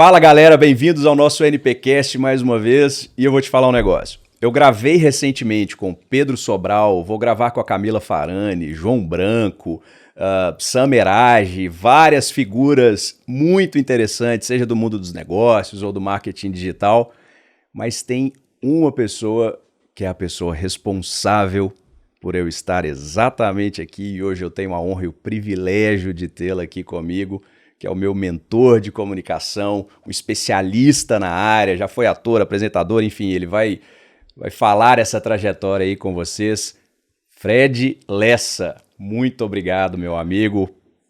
Fala galera, bem-vindos ao nosso NPcast mais uma vez e eu vou te falar um negócio. Eu gravei recentemente com Pedro Sobral, vou gravar com a Camila Farani, João Branco, Sam Erage, várias figuras muito interessantes, seja do mundo dos negócios ou do marketing digital, mas tem uma pessoa que é a pessoa responsável por eu estar exatamente aqui e hoje eu tenho a honra e o privilégio de tê-la aqui comigo, que é o meu mentor de comunicação, um especialista na área, já foi ator, apresentador, enfim, ele vai falar essa trajetória aí com vocês. Fred Lessa, muito obrigado, meu amigo,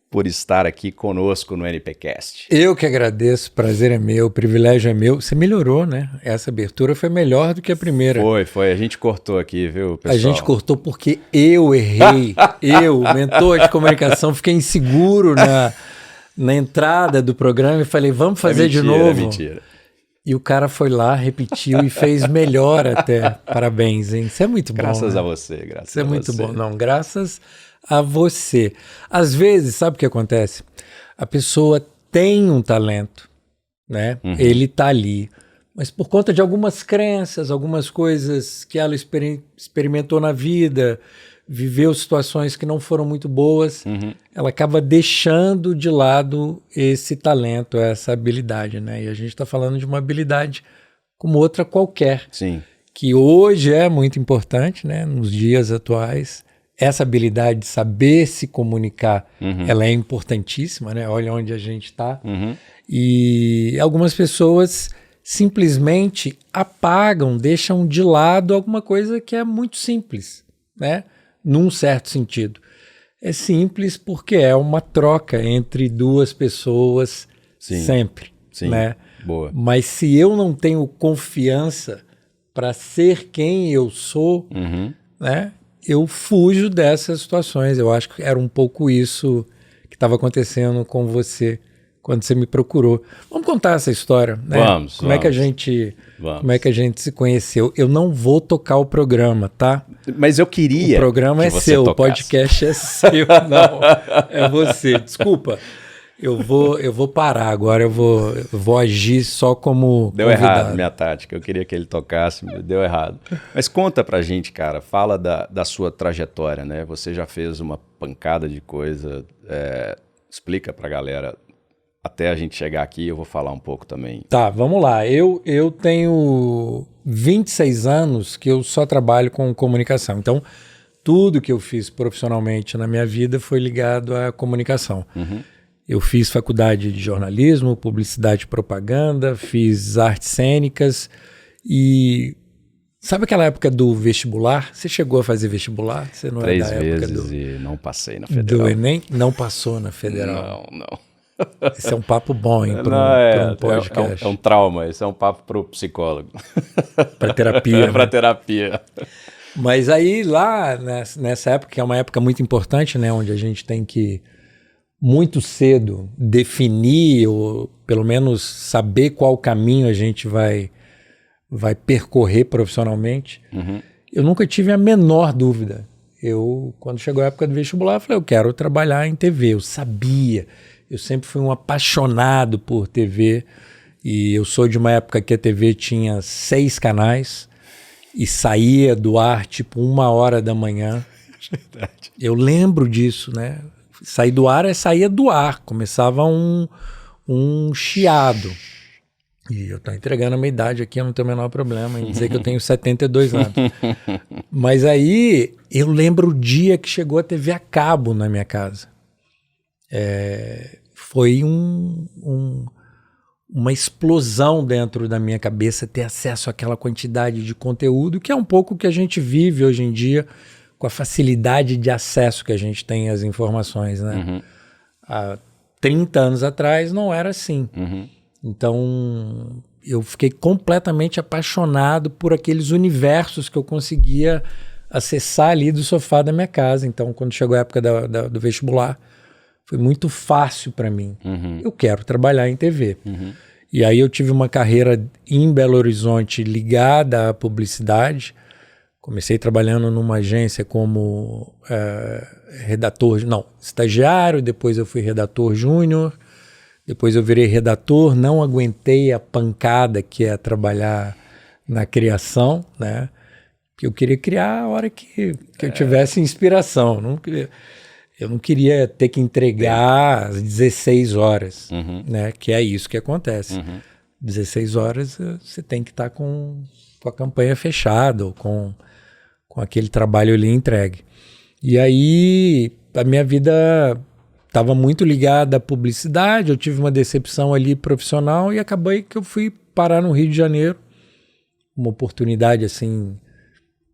por estar aqui conosco no NPcast. Eu que agradeço, prazer é meu, o privilégio é meu. Você melhorou, né? Essa abertura foi melhor do que a primeira. Foi. A gente cortou aqui, viu, pessoal? A gente cortou porque eu errei. Eu, mentor de comunicação, fiquei inseguro na entrada do programa e falei, vamos fazer de novo. É mentira. E o cara foi lá, repetiu e fez melhor até. Parabéns, hein? Isso é muito bom. Graças né? a você, graças a você. Isso é muito bom. Não, graças a você. Às vezes, sabe o que acontece? A pessoa tem um talento, né? Uhum. Ele tá ali. Mas por conta de algumas crenças, algumas coisas que ela experimentou na vida, viveu situações que não foram muito boas, ela acaba deixando de lado esse talento, essa habilidade, né? E a gente está falando de uma habilidade como outra qualquer. Sim. Que hoje é muito importante, né? Nos dias atuais. Essa habilidade de saber se comunicar, ela é importantíssima, né? Olha onde a gente está. E algumas pessoas simplesmente apagam, deixam de lado alguma coisa que é muito simples, né? Num certo sentido. É simples porque é uma troca entre duas pessoas. Sim, sempre. Sim, né? Boa. Mas se eu não tenho confiança para ser quem eu sou, né? Eu fujo dessas situações. Eu acho que era um pouco isso que estava acontecendo com você quando você me procurou. Vamos contar essa história, né? Vamos. Como é que a gente se conheceu? Eu não vou tocar o programa, tá? Mas eu queria. O programa é seu, o podcast é seu. Não, é você. Desculpa. Eu vou parar agora, eu vou agir só como Deu convidado. Errado minha tática, eu queria que ele tocasse, deu errado. Mas conta pra gente, cara, fala da sua trajetória, né? Você já fez uma pancada de coisa, explica pra galera, até a gente chegar aqui eu vou falar um pouco também. Tá, vamos lá, eu tenho 26 anos que eu só trabalho com comunicação, então tudo que eu fiz profissionalmente na minha vida foi ligado à comunicação. Eu fiz faculdade de jornalismo, publicidade e propaganda, fiz artes cênicas e... Sabe aquela época do vestibular? Você chegou a fazer vestibular? Você não 3 é da época vezes e não passei na Federal. Do Enem? Não passou na Federal. Não. Esse é um papo bom, hein, para um podcast. É um trauma, esse é um papo pro psicólogo. Para terapia. Para terapia. Mas aí lá, nessa época, que é uma época muito importante, né, onde a gente tem que muito cedo definir ou pelo menos saber qual caminho a gente vai percorrer profissionalmente, eu nunca tive a menor dúvida. Quando chegou a época do vestibular, eu falei, eu quero trabalhar em TV. Eu sabia, eu sempre fui um apaixonado por TV e eu sou de uma época que a TV tinha 6 canais e saía do ar tipo 1h da manhã. Verdade. Eu lembro disso, né? Sair do ar saía do ar, começava um chiado. E eu estou entregando a minha idade aqui, eu não tenho o menor problema em dizer que eu tenho 72 anos. Mas aí eu lembro o dia que chegou a TV a cabo na minha casa. Foi uma explosão dentro da minha cabeça ter acesso àquela quantidade de conteúdo, que é um pouco o que a gente vive hoje em dia, com a facilidade de acesso que a gente tem às informações, né? Há 30 anos atrás não era assim. Então, eu fiquei completamente apaixonado por aqueles universos que eu conseguia acessar ali do sofá da minha casa. Então, quando chegou a época do vestibular, foi muito fácil para mim. Eu quero trabalhar em TV. E aí eu tive uma carreira em Belo Horizonte ligada à publicidade. Comecei trabalhando numa agência como estagiário, depois eu fui redator júnior, Depois eu virei redator, não aguentei a pancada que é trabalhar na criação, né? Porque eu queria criar a hora que eu tivesse inspiração. Eu não queria ter que entregar às 16 horas, né? Que é isso que acontece. 16 horas você tem que estar com a campanha fechada ou com aquele trabalho ali entregue. E aí a minha vida estava muito ligada à publicidade, eu tive uma decepção ali profissional e acabei que eu fui parar no Rio de Janeiro. Uma oportunidade assim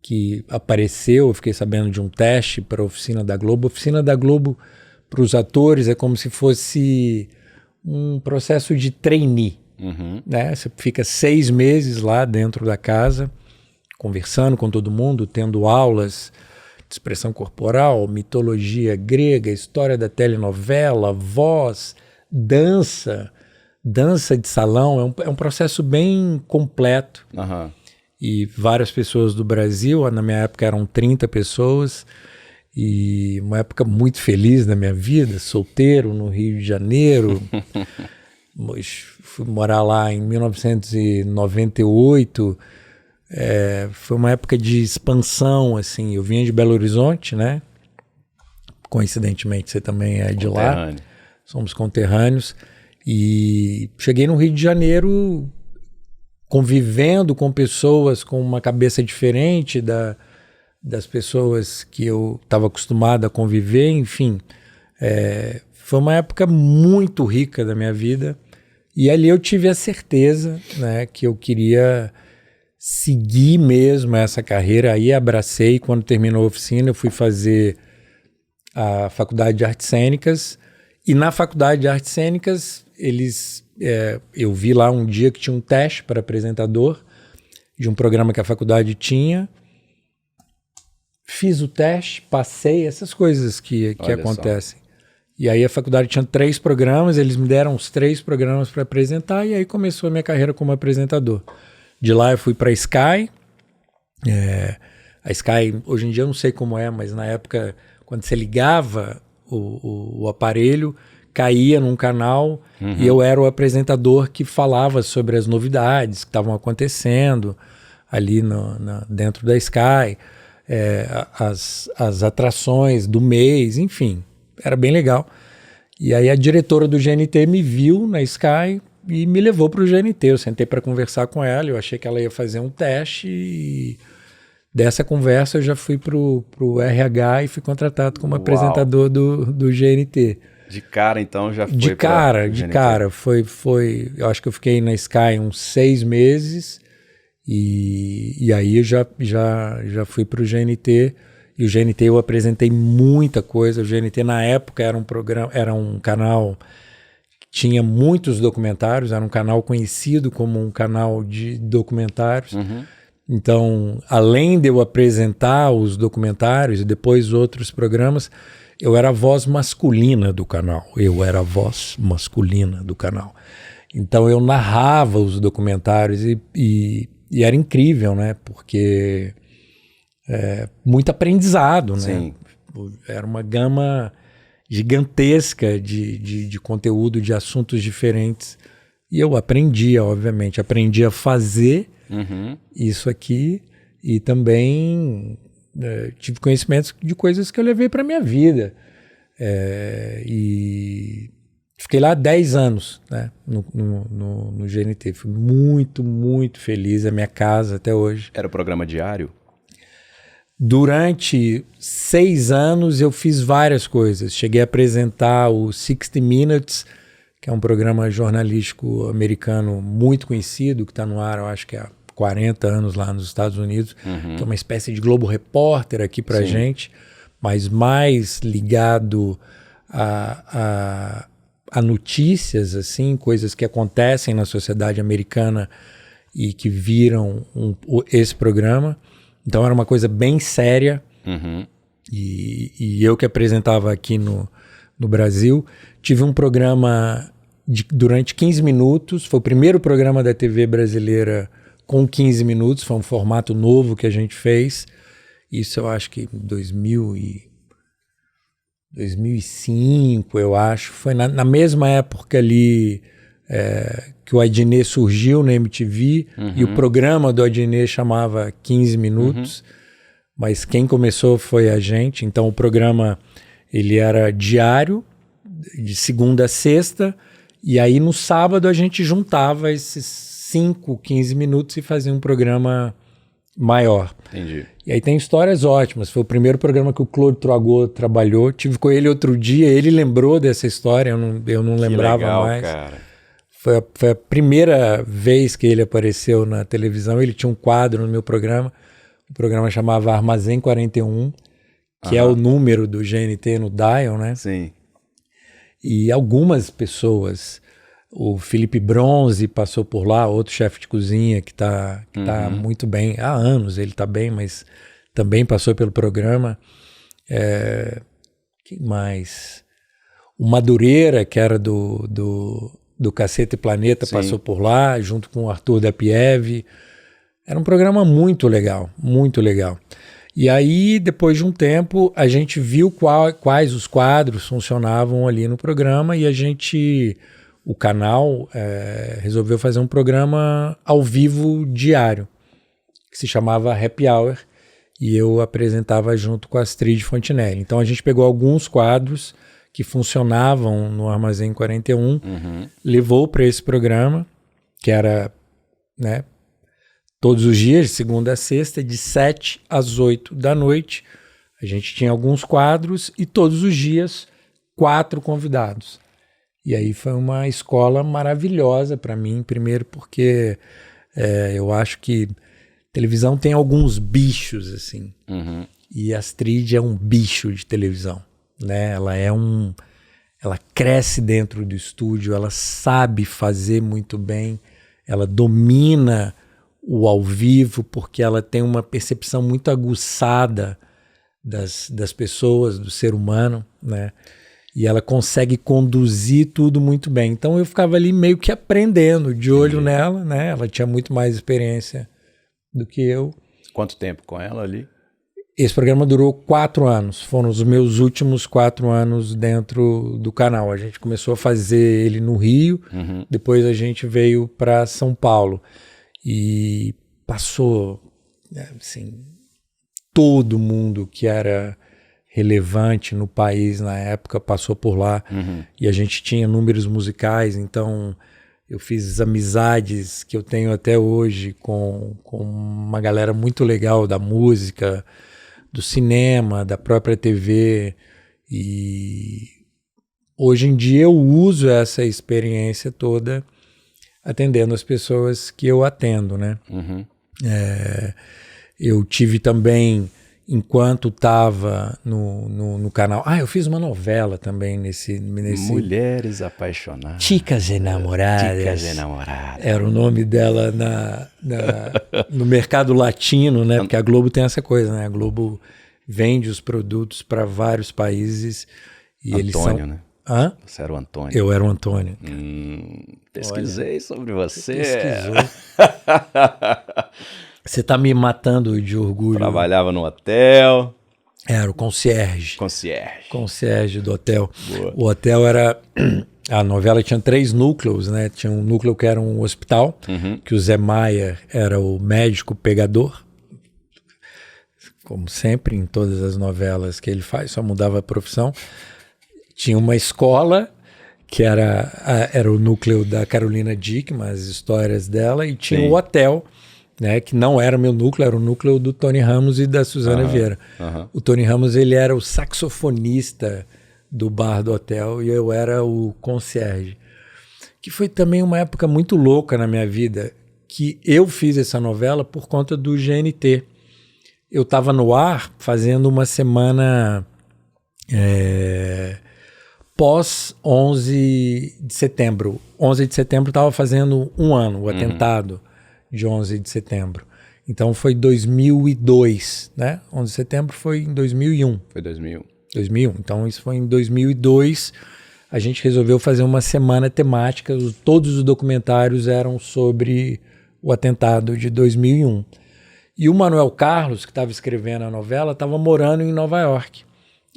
que apareceu, eu fiquei sabendo de um teste para a Oficina da Globo. A Oficina da Globo para os atores é como se fosse um processo de trainee. Né? Você fica 6 meses lá dentro da casa, conversando com todo mundo, tendo aulas de expressão corporal, mitologia grega, história da telenovela, voz, dança de salão. É um processo bem completo. E várias pessoas do Brasil, na minha época eram 30 pessoas, e uma época muito feliz na minha vida, solteiro no Rio de Janeiro. Fui morar lá em 1998, foi uma época de expansão, assim. Eu vinha de Belo Horizonte, né? Coincidentemente, você também é de lá. Somos conterrâneos. E cheguei no Rio de Janeiro convivendo com pessoas com uma cabeça diferente das pessoas que eu estava acostumado a conviver, enfim. Foi uma época muito rica da minha vida. E ali eu tive a certeza, né, que eu queria seguir mesmo essa carreira. Aí abracei, quando terminou a oficina, eu fui fazer a Faculdade de Artes Cênicas. E na Faculdade de Artes Cênicas, eu vi lá um dia que tinha um teste para apresentador de um programa que a faculdade tinha. Fiz o teste, passei, essas coisas que acontecem. E aí a faculdade tinha 3 programas, eles me deram os 3 programas para apresentar, e aí começou a minha carreira como apresentador. De lá eu fui para a Sky. A Sky, hoje em dia eu não sei como é, mas na época, quando você ligava o aparelho, caía num canal e eu era o apresentador que falava sobre as novidades que estavam acontecendo ali dentro da Sky, as atrações do mês, enfim. Era bem legal. E aí a diretora do GNT me viu na Sky e me levou para o GNT. Eu sentei para conversar com ela, eu achei que ela ia fazer um teste e dessa conversa eu já fui para o RH e fui contratado como apresentador do GNT. De cara, então, já foi de cara. Foi. Eu acho que eu fiquei na Sky uns 6 meses e aí eu já fui para o GNT. E o GNT eu apresentei muita coisa. O GNT na época era um canal que tinha muitos documentários, era um canal conhecido como um canal de documentários. Então, além de eu apresentar os documentários e depois outros programas, eu era a voz masculina do canal. Então eu narrava os documentários e era incrível, né? Porque muito aprendizado, né? Sim. Era uma gama gigantesca de conteúdo, de assuntos diferentes. E eu aprendia, obviamente. Aprendi a fazer isso aqui e também tive conhecimentos de coisas que eu levei para minha vida. E fiquei lá 10 anos, né, no GNT. Fui muito, muito feliz. A minha casa até hoje. Era o programa diário? Durante 6 anos eu fiz várias coisas. Cheguei a apresentar o 60 Minutes, que é um programa jornalístico americano muito conhecido, que está no ar, eu acho que há 40 anos lá nos Estados Unidos, que é uma espécie de Globo Repórter aqui pra gente, mas mais ligado a notícias, assim, coisas que acontecem na sociedade americana e que viram esse programa. Então era uma coisa bem séria. E eu que apresentava aqui no Brasil. Tive um programa durante 15 minutos, foi o primeiro programa da TV brasileira com 15 minutos, foi um formato novo que a gente fez. Isso eu acho que em 2005, eu acho. Foi na mesma época ali que o Adnet surgiu na MTV, e o programa do Adnet chamava 15 Minutos, mas quem começou foi a gente. Então o programa ele era diário, de segunda a sexta, e aí no sábado a gente juntava esses 5, 15 minutos e fazia um programa maior. Entendi. E aí tem histórias ótimas. Foi o primeiro programa que o Claude Troagot trabalhou. Tive com ele outro dia, ele lembrou dessa história, eu não lembrava legal, mais. Cara. Foi a primeira vez que ele apareceu na televisão. Ele tinha um quadro no meu programa. O programa chamava Armazém 41, que é o número do GNT no dial, né? Sim. E algumas pessoas, o Felipe Bronze passou por lá, outro chefe de cozinha que tá muito bem. Há anos ele tá bem, mas também passou pelo programa. Quem mais? O Madureira, que era do Cacete Planeta, Sim. passou por lá, junto com o Arthur da Pieve. Era um programa muito legal, muito legal. E aí, depois de um tempo, a gente viu quais os quadros funcionavam ali no programa, e o canal resolveu fazer um programa ao vivo diário, que se chamava Happy Hour, e eu apresentava junto com a Astrid Fontinelli. Então a gente pegou alguns quadros que funcionavam no Armazém 41, levou para esse programa, que era, né, todos os dias, de segunda a sexta, de 7 às 8 da noite. A gente tinha alguns quadros e todos os dias 4 convidados. E aí foi uma escola maravilhosa para mim, primeiro porque eu acho que televisão tem alguns bichos, assim. E a Astrid é um bicho de televisão, né? Ela cresce dentro do estúdio, ela sabe fazer muito bem, ela domina o ao vivo, porque ela tem uma percepção muito aguçada das pessoas, do ser humano, né? E ela consegue conduzir tudo muito bem. Então eu ficava ali meio que aprendendo, de olho nela, né? Ela tinha muito mais experiência do que eu. Quanto tempo com ela ali? Esse programa durou 4 anos. Foram os meus últimos 4 anos dentro do canal. A gente começou a fazer ele no Rio, depois a gente veio para São Paulo. E passou, assim, todo mundo que era relevante no país na época passou por lá. E a gente tinha números musicais, então eu fiz amizades que eu tenho até hoje com uma galera muito legal da música, do cinema, da própria TV. E hoje em dia eu uso essa experiência toda atendendo as pessoas que eu atendo, né? Eu tive também, enquanto estava no canal... eu fiz uma novela também nesse... Mulheres Apaixonadas. Chicas Enamoradas. Chicas Enamoradas. Era o nome dela no mercado latino, né? Porque a Globo tem essa coisa, né? A Globo vende os produtos para vários países. E Antônio, eles são... né? Hã? Você era o Antônio. Eu era o Antônio. Pesquisei sobre você. Pesquisou. Você tá me matando de orgulho. Trabalhava no hotel. Era o concierge. Concierge do hotel. Boa. O hotel era... A novela tinha 3 núcleos, né? Tinha um núcleo que era um hospital, que o Zé Maia era o médico pegador. Como sempre, em todas as novelas que ele faz, só mudava a profissão. Tinha uma escola, que era o núcleo da Carolina Dickmann, as histórias dela, e tinha o hotel, né, que não era meu núcleo, era o núcleo do Tony Ramos e da Suzana Vieira. O Tony Ramos, ele era o saxofonista do bar do hotel e eu era o concierge. Que foi também uma época muito louca na minha vida, que eu fiz essa novela por conta do GNT. Eu estava no ar fazendo uma semana... pós 11 de setembro. 11 de setembro estava fazendo um ano, o atentado de 11 de setembro. Então foi 2002, né? 11 de setembro foi em 2001. Foi 2001. 2001. Então isso foi em 2002. A gente resolveu fazer uma semana temática. Todos os documentários eram sobre o atentado de 2001. E o Manuel Carlos, que estava escrevendo a novela, estava morando em Nova York.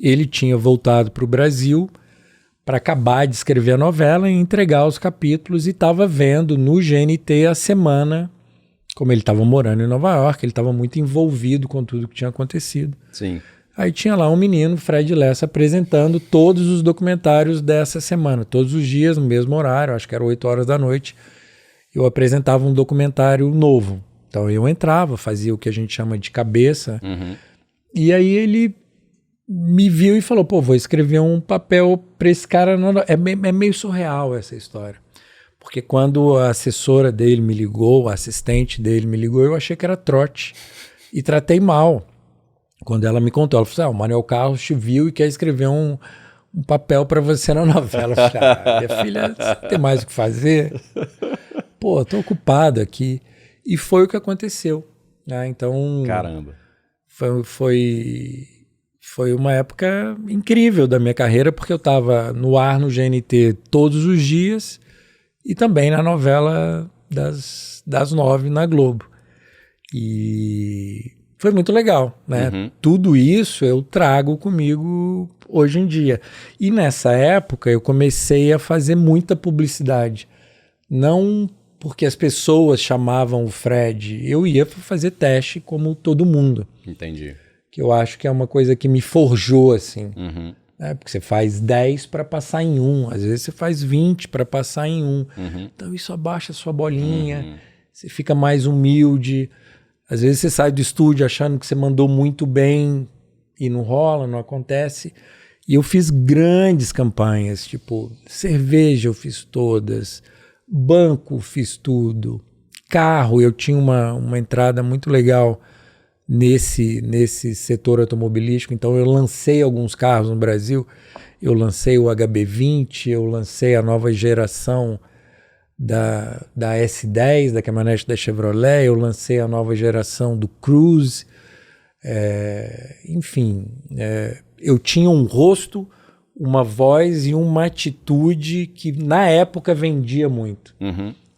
ele tinha voltado para o Brasil para acabar de escrever a novela e entregar os capítulos e estava vendo no GNT a semana, como ele estava morando em Nova York, ele estava muito envolvido com tudo que tinha acontecido. Sim. Aí tinha lá um menino, Fred Lessa, apresentando todos os documentários dessa semana, todos os dias, no mesmo horário, acho que era 8 horas da noite, eu apresentava um documentário novo. Então eu entrava, fazia o que a gente chama de cabeça, e aí ele me viu e falou, pô, vou escrever um papel para esse cara. É meio surreal essa história. Porque quando a assessora dele me ligou, a assistente dele me ligou, eu achei que era trote e tratei mal. Quando ela me contou, ela falou, o Manuel Carlos te viu e quer escrever um papel para você na novela. Eu falei, minha filha, você tem mais o que fazer? Pô, tô ocupado aqui. E foi o que aconteceu. Né? Então, caramba. Foi uma época incrível da minha carreira, porque eu estava no ar no GNT todos os dias e também na novela das 9 na Globo. E foi muito legal, né? Tudo isso eu trago comigo hoje em dia. E nessa época eu comecei a fazer muita publicidade. Não porque as pessoas chamavam o Fred, eu ia fazer teste como todo mundo. Entendi. Que eu acho que é uma coisa que me forjou, assim. Né? Porque você faz 10 para passar em 1, às vezes você faz 20 para passar em 1. Então isso abaixa a sua bolinha, você fica mais humilde. Às vezes você sai do estúdio achando que você mandou muito bem e não rola, não acontece. E eu fiz grandes campanhas, tipo, cerveja eu fiz todas, banco fiz tudo, carro, eu tinha uma entrada muito legal nesse setor automobilístico, então eu lancei alguns carros no Brasil, eu lancei o HB20, eu lancei a nova geração da S10, da caminhonete da Chevrolet, eu lancei a nova geração do Cruze, enfim, eu tinha um rosto, uma voz e uma atitude que na época vendia muito.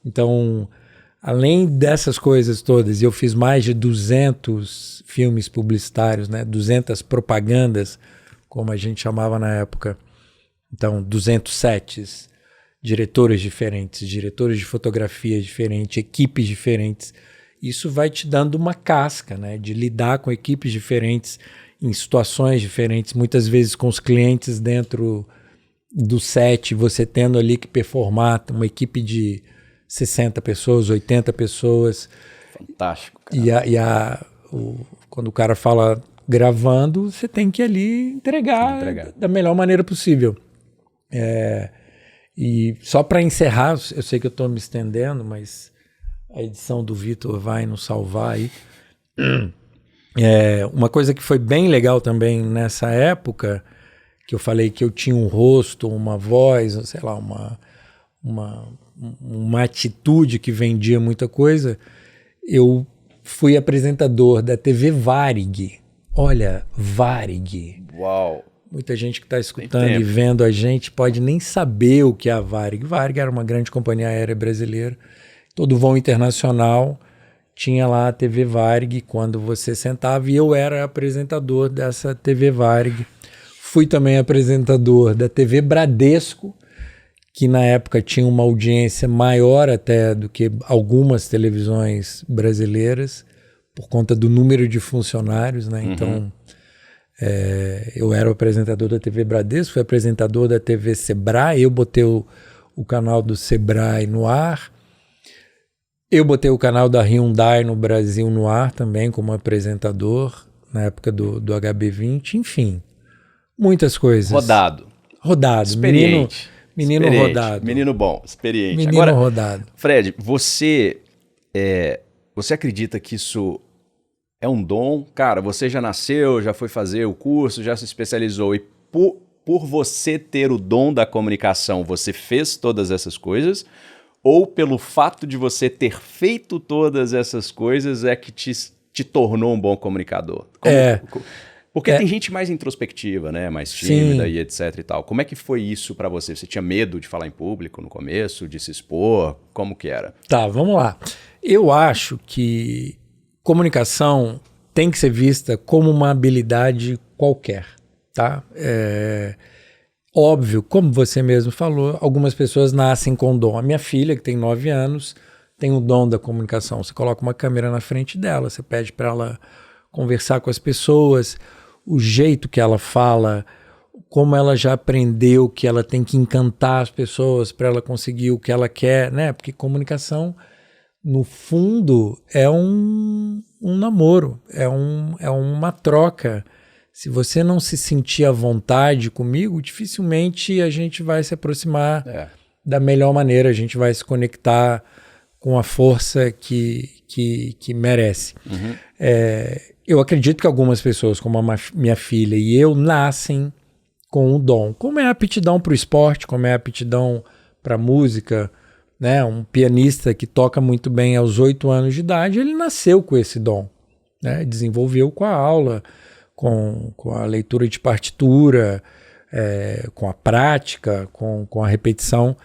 Então, além dessas coisas todas, eu fiz mais de 200 filmes publicitários, né? 200 propagandas, como a gente chamava na época. Então, 200 sets, diretores diferentes, diretores de fotografia diferentes, equipes diferentes. Isso vai te dando uma casca, né? De lidar com equipes diferentes, em situações diferentes, muitas vezes com os clientes dentro do set, você tendo ali que performar, uma equipe de 60 pessoas, 80 pessoas. Fantástico, cara. Quando o cara fala gravando, você tem que ali entregar da melhor maneira possível. E só para encerrar, eu sei que eu estou me estendendo, mas a edição do Vitor vai nos salvar aí. Uma coisa que foi bem legal também nessa época, que eu falei que eu tinha um rosto, uma voz, sei lá, uma atitude que vendia muita coisa, eu fui apresentador da TV Varig. Olha, Varig. Uau! Muita gente que está escutando e vendo a gente pode nem saber o que é a Varig. Varig era uma grande companhia aérea brasileira. Todo voo internacional tinha lá a TV Varig quando você sentava, e eu era apresentador dessa TV Varig. Fui também apresentador da TV Bradesco, que na época tinha uma audiência maior até do que algumas televisões brasileiras, por conta do número de funcionários, né? Então, eu era o apresentador da TV Bradesco, fui apresentador da TV Sebrae, eu botei o canal do Sebrae no ar. Eu botei o canal da Hyundai no Brasil no ar também como apresentador, na época do HB20, enfim, muitas coisas. Rodado. Experiente. Menino rodado. Menino bom, experiente. Menino Agora, rodado. Fred, você acredita que isso é um dom? Cara, você já nasceu, já foi fazer o curso, já se especializou, e por você ter o dom da comunicação, você fez todas essas coisas? Ou pelo fato de você ter feito todas essas coisas é que te tornou um bom comunicador? Porque tem gente mais introspectiva, né? Mais tímida. Sim. E etc e tal. Como é que foi isso pra você? Você tinha medo de falar em público no começo, de se expor? Como que era? Tá, vamos lá. Eu acho que comunicação tem que ser vista como uma habilidade qualquer. tá? Óbvio, como você mesmo falou, algumas pessoas nascem com dom. A minha filha, que tem 9 anos, tem o dom da comunicação. Você coloca uma câmera na frente dela, você pede para ela conversar com as pessoas, o jeito que ela fala, como ela já aprendeu que ela tem que encantar as pessoas para ela conseguir o que ela quer, né? Porque comunicação, no fundo, é um namoro, é uma troca. Se você não se sentir à vontade comigo, dificilmente a gente vai se aproximar da melhor maneira, a gente vai se conectar com a força que merece. Uhum. Eu acredito que algumas pessoas, como a minha filha e eu, nascem com o dom. Como é a aptidão para o esporte, como é a aptidão para a música, né? Um pianista que toca muito bem aos 8 anos de idade, ele nasceu com esse dom, né? Desenvolveu com a aula, com a leitura de partitura, com a prática, com a repetição,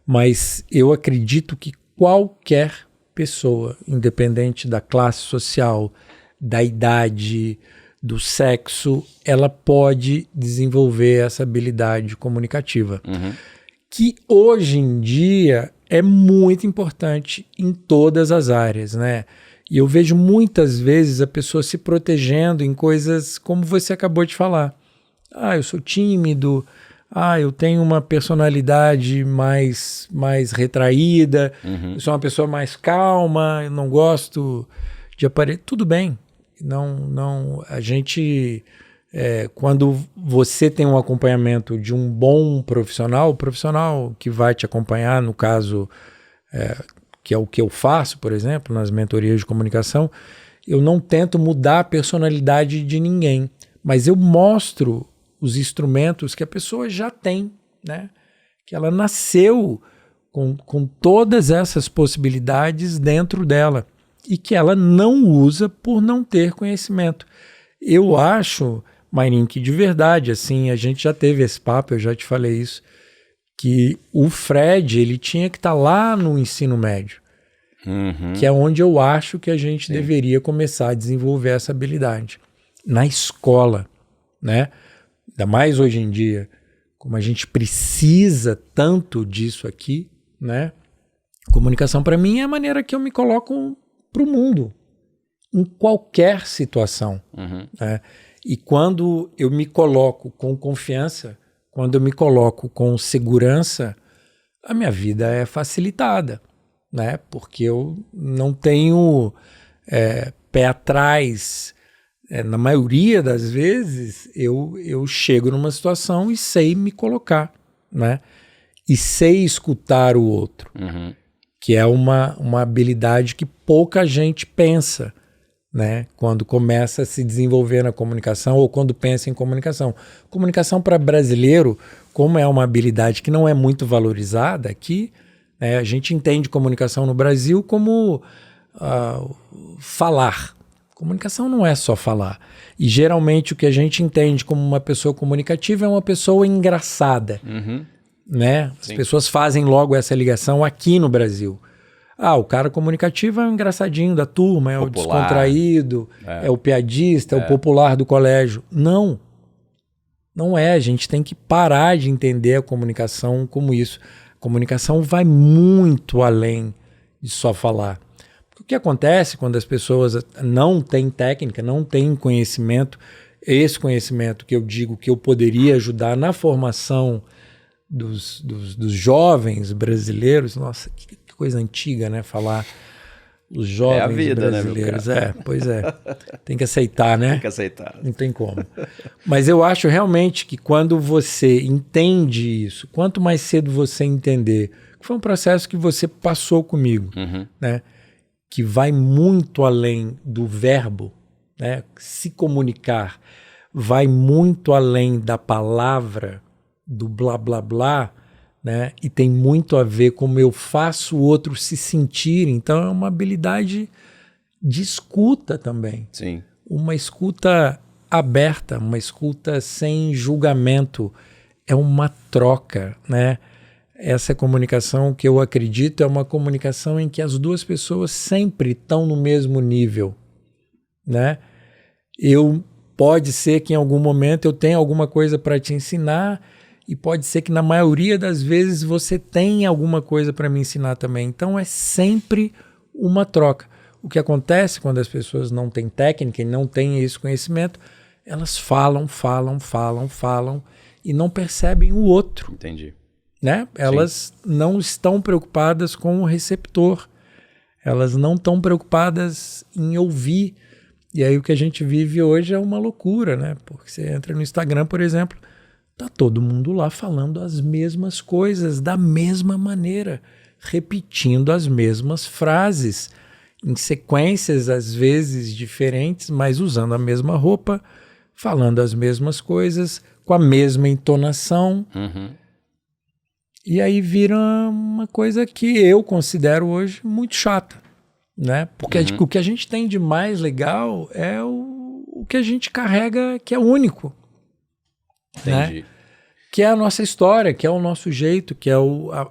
mas eu acredito que qualquer pessoa, independente da classe social, da idade, do sexo, ela pode desenvolver essa habilidade comunicativa, que hoje em dia é muito importante em todas as áreas, né? E eu vejo muitas vezes a pessoa se protegendo em coisas como você acabou de falar. Eu sou tímido, eu tenho uma personalidade mais retraída, eu sou uma pessoa mais calma, eu não gosto de aparecer. Tudo bem. Não, a gente, quando você tem um acompanhamento de um bom profissional, o profissional que vai te acompanhar, no caso, que é o que eu faço, por exemplo, nas mentorias de comunicação, eu não tento mudar a personalidade de ninguém, mas eu mostro os instrumentos que a pessoa já tem, né? Que ela nasceu com todas essas possibilidades dentro dela e que ela não usa por não ter conhecimento. Eu acho, Mayrin, que de verdade, assim, a gente já teve esse papo, eu já te falei isso, que o Fred, ele tinha que estar lá no ensino médio, que é onde eu acho que a gente deveria começar a desenvolver essa habilidade. Na escola, né? Ainda mais hoje em dia, como a gente precisa tanto disso aqui, né? Comunicação, para mim, é a maneira que eu me coloco para o mundo, em qualquer situação. Né? E quando eu me coloco com confiança, quando eu me coloco com segurança, a minha vida é facilitada, né? Porque eu não tenho pé atrás. Na maioria das vezes, eu chego numa situação e sei me colocar, né? E sei escutar o outro, que é uma habilidade que pouca gente pensa, né? Quando começa a se desenvolver na comunicação ou quando pensa em comunicação. Comunicação para brasileiro, como é uma habilidade que não é muito valorizada aqui, né? A gente entende comunicação no Brasil como falar. Comunicação não é só falar. E geralmente o que a gente entende como uma pessoa comunicativa é uma pessoa engraçada, né? As pessoas fazem logo essa ligação aqui no Brasil. O cara comunicativo é o engraçadinho da turma, é popular, o descontraído, é o piadista, é o popular do colégio. Não é. A gente tem que parar de entender a comunicação como isso. A comunicação vai muito além de só falar. O que acontece quando as pessoas não têm técnica, não têm conhecimento, esse conhecimento que eu digo que eu poderia ajudar na formação dos jovens brasileiros, nossa, que coisa antiga, né? Falar os jovens a vida, brasileiros. Né, pois é. Tem que aceitar, né? Tem que aceitar. Não tem como. Mas eu acho realmente que quando você entende isso, quanto mais cedo você entender, que foi um processo que você passou comigo, né? Que vai muito além do verbo, né? Se comunicar, vai muito além da palavra, do blá blá blá, né? E tem muito a ver como eu faço o outro se sentir. Então é uma habilidade de escuta também. Sim. Uma escuta aberta, uma escuta sem julgamento. É uma troca, né? Essa comunicação que eu acredito é uma comunicação em que as duas pessoas sempre estão no mesmo nível, né? Eu pode ser que em algum momento eu tenha alguma coisa para te ensinar, e pode ser que na maioria das vezes você tenha alguma coisa para me ensinar também. Então é sempre uma troca. O que acontece quando as pessoas não têm técnica e não têm esse conhecimento, elas falam e não percebem o outro. Entendi. Né? Elas não estão preocupadas com o receptor. Elas não estão preocupadas em ouvir. E aí o que a gente vive hoje é uma loucura, né? Porque você entra no Instagram, por exemplo, tá todo mundo lá falando as mesmas coisas, da mesma maneira, repetindo as mesmas frases, em sequências às vezes diferentes, mas usando a mesma roupa, falando as mesmas coisas, com a mesma entonação. E aí vira uma coisa que eu considero hoje muito chata, né? Porque o que a gente tem de mais legal é o que a gente carrega, que é único. Entendi. Né? Que é a nossa história, que é o nosso jeito, que é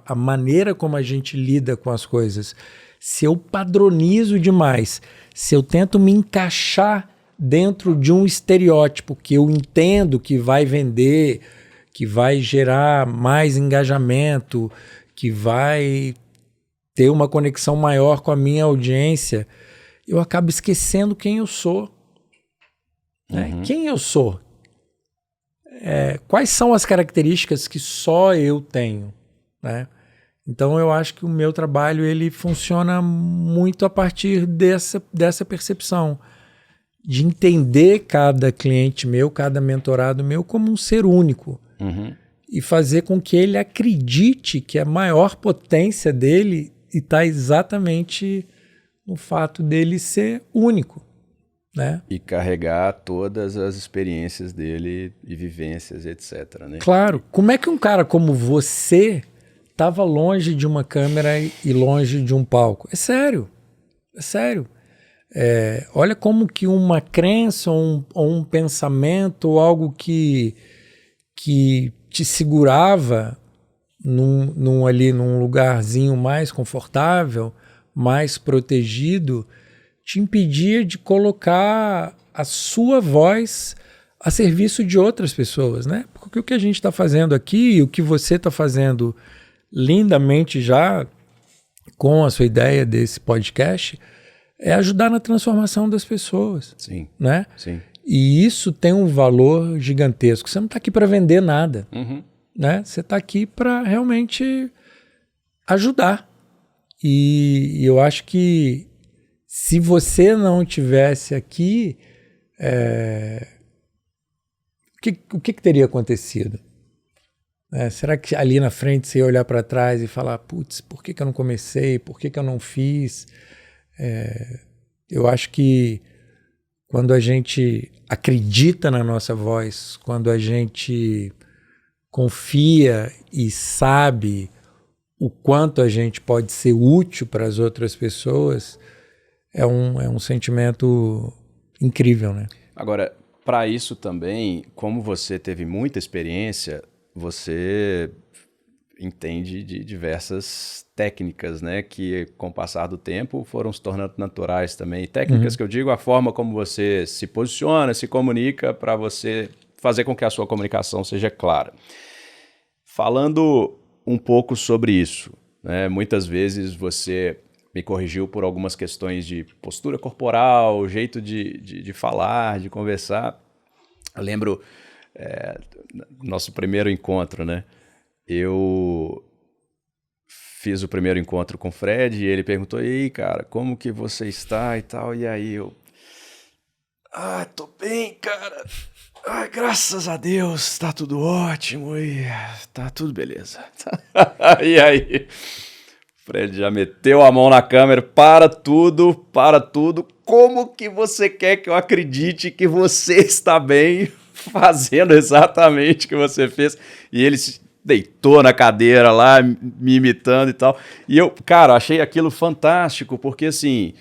a maneira como a gente lida com as coisas. Se eu padronizo demais, se eu tento me encaixar dentro de um estereótipo que eu entendo que vai vender, que vai gerar mais engajamento, que vai ter uma conexão maior com a minha audiência, eu acabo esquecendo quem eu sou. Né? Quem eu sou? Quais são as características que só eu tenho, né? Então eu acho que o meu trabalho ele funciona muito a partir dessa percepção de entender cada cliente meu, cada mentorado meu como um ser único e fazer com que ele acredite que a maior potência dele está exatamente no fato dele ser único. Né? E carregar todas as experiências dele e vivências, etc. Né? Claro. Como é que um cara como você estava longe de uma câmera e longe de um palco? É sério. É sério. Olha como que uma crença ou um pensamento ou algo que te segurava ali num lugarzinho mais confortável, mais protegido, te impedia de colocar a sua voz a serviço de outras pessoas, né? Porque o que a gente está fazendo aqui, o que você está fazendo lindamente já com a sua ideia desse podcast, é ajudar na transformação das pessoas. Sim. Né? Sim. E isso tem um valor gigantesco. Você não está aqui para vender nada. Né? Você está aqui para realmente ajudar. E eu acho que se você não tivesse aqui, o que teria acontecido? Será que ali na frente você ia olhar para trás e falar, putz, por que eu não comecei? Por que eu não fiz? Eu acho que quando a gente acredita na nossa voz, quando a gente confia e sabe o quanto a gente pode ser útil para as outras pessoas, é um sentimento incrível, né? Agora, para isso também, como você teve muita experiência, você entende de diversas técnicas, né, que com o passar do tempo foram se tornando naturais também. Técnicas que eu digo, a forma como você se posiciona, se comunica para você fazer com que a sua comunicação seja clara. Falando um pouco sobre isso, né, muitas vezes você me corrigiu por algumas questões de postura corporal, jeito de falar, de conversar. Eu lembro nosso primeiro encontro, né? Eu fiz o primeiro encontro com o Fred e ele perguntou, e aí, cara, como que você está e tal? E aí eu... tô bem, cara. Graças a Deus, tá tudo ótimo e tá tudo beleza. E aí... Fred já meteu a mão na câmera, para tudo, como que você quer que eu acredite que você está bem fazendo exatamente o que você fez? E ele se deitou na cadeira lá, me imitando e tal, e eu, cara, achei aquilo fantástico, porque assim,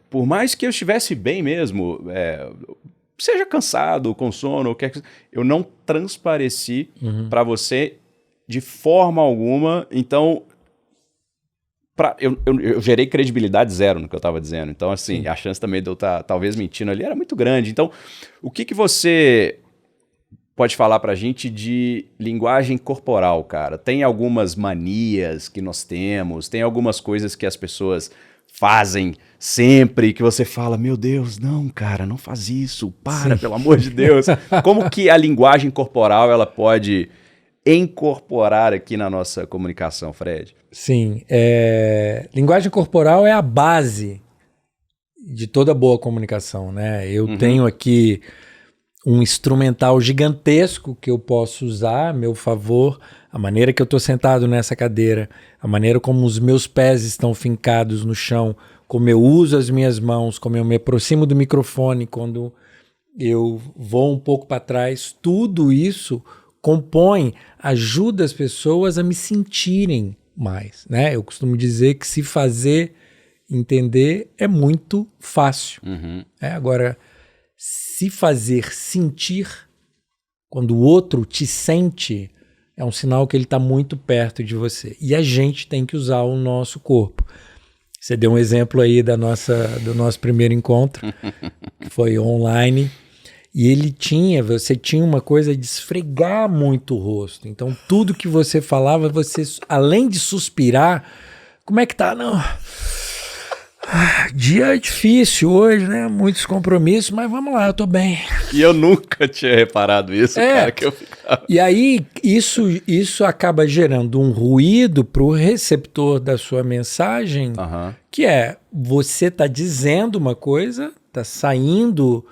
por mais que eu estivesse bem mesmo, seja cansado, com sono, o que é que eu não transpareci para você de forma alguma, então... Eu gerei credibilidade zero no que eu estava dizendo. Então, assim, sim, a chance também de eu estar talvez mentindo ali era muito grande. Então, o que você pode falar pra gente de linguagem corporal, cara? Tem algumas manias que nós temos, tem algumas coisas que as pessoas fazem sempre, que você fala, meu Deus, não, cara, não faz isso, para, sim, pelo amor de Deus. Como que a linguagem corporal, ela pode incorporar aqui na nossa comunicação, Fred? Sim, linguagem corporal é a base de toda boa comunicação, né? Eu tenho aqui um instrumental gigantesco que eu posso usar a meu favor, a maneira que eu estou sentado nessa cadeira, a maneira como os meus pés estão fincados no chão, como eu uso as minhas mãos, como eu me aproximo do microfone, quando eu vou um pouco para trás, tudo isso compõe, ajuda as pessoas a me sentirem mais, né? Eu costumo dizer que se fazer entender é muito fácil. Agora, se fazer sentir, quando o outro te sente, é um sinal que ele está muito perto de você. E a gente tem que usar o nosso corpo. Você deu um exemplo aí do nosso primeiro encontro, que foi online. E você tinha uma coisa de esfregar muito o rosto. Então, tudo que você falava, você, além de suspirar, como é que tá? Não, dia difícil hoje, né? Muitos compromissos, mas vamos lá, eu tô bem. E eu nunca tinha reparado isso, cara, que eu ficava... E aí, isso acaba gerando um ruído pro receptor da sua mensagem, que você tá dizendo uma coisa, tá saindo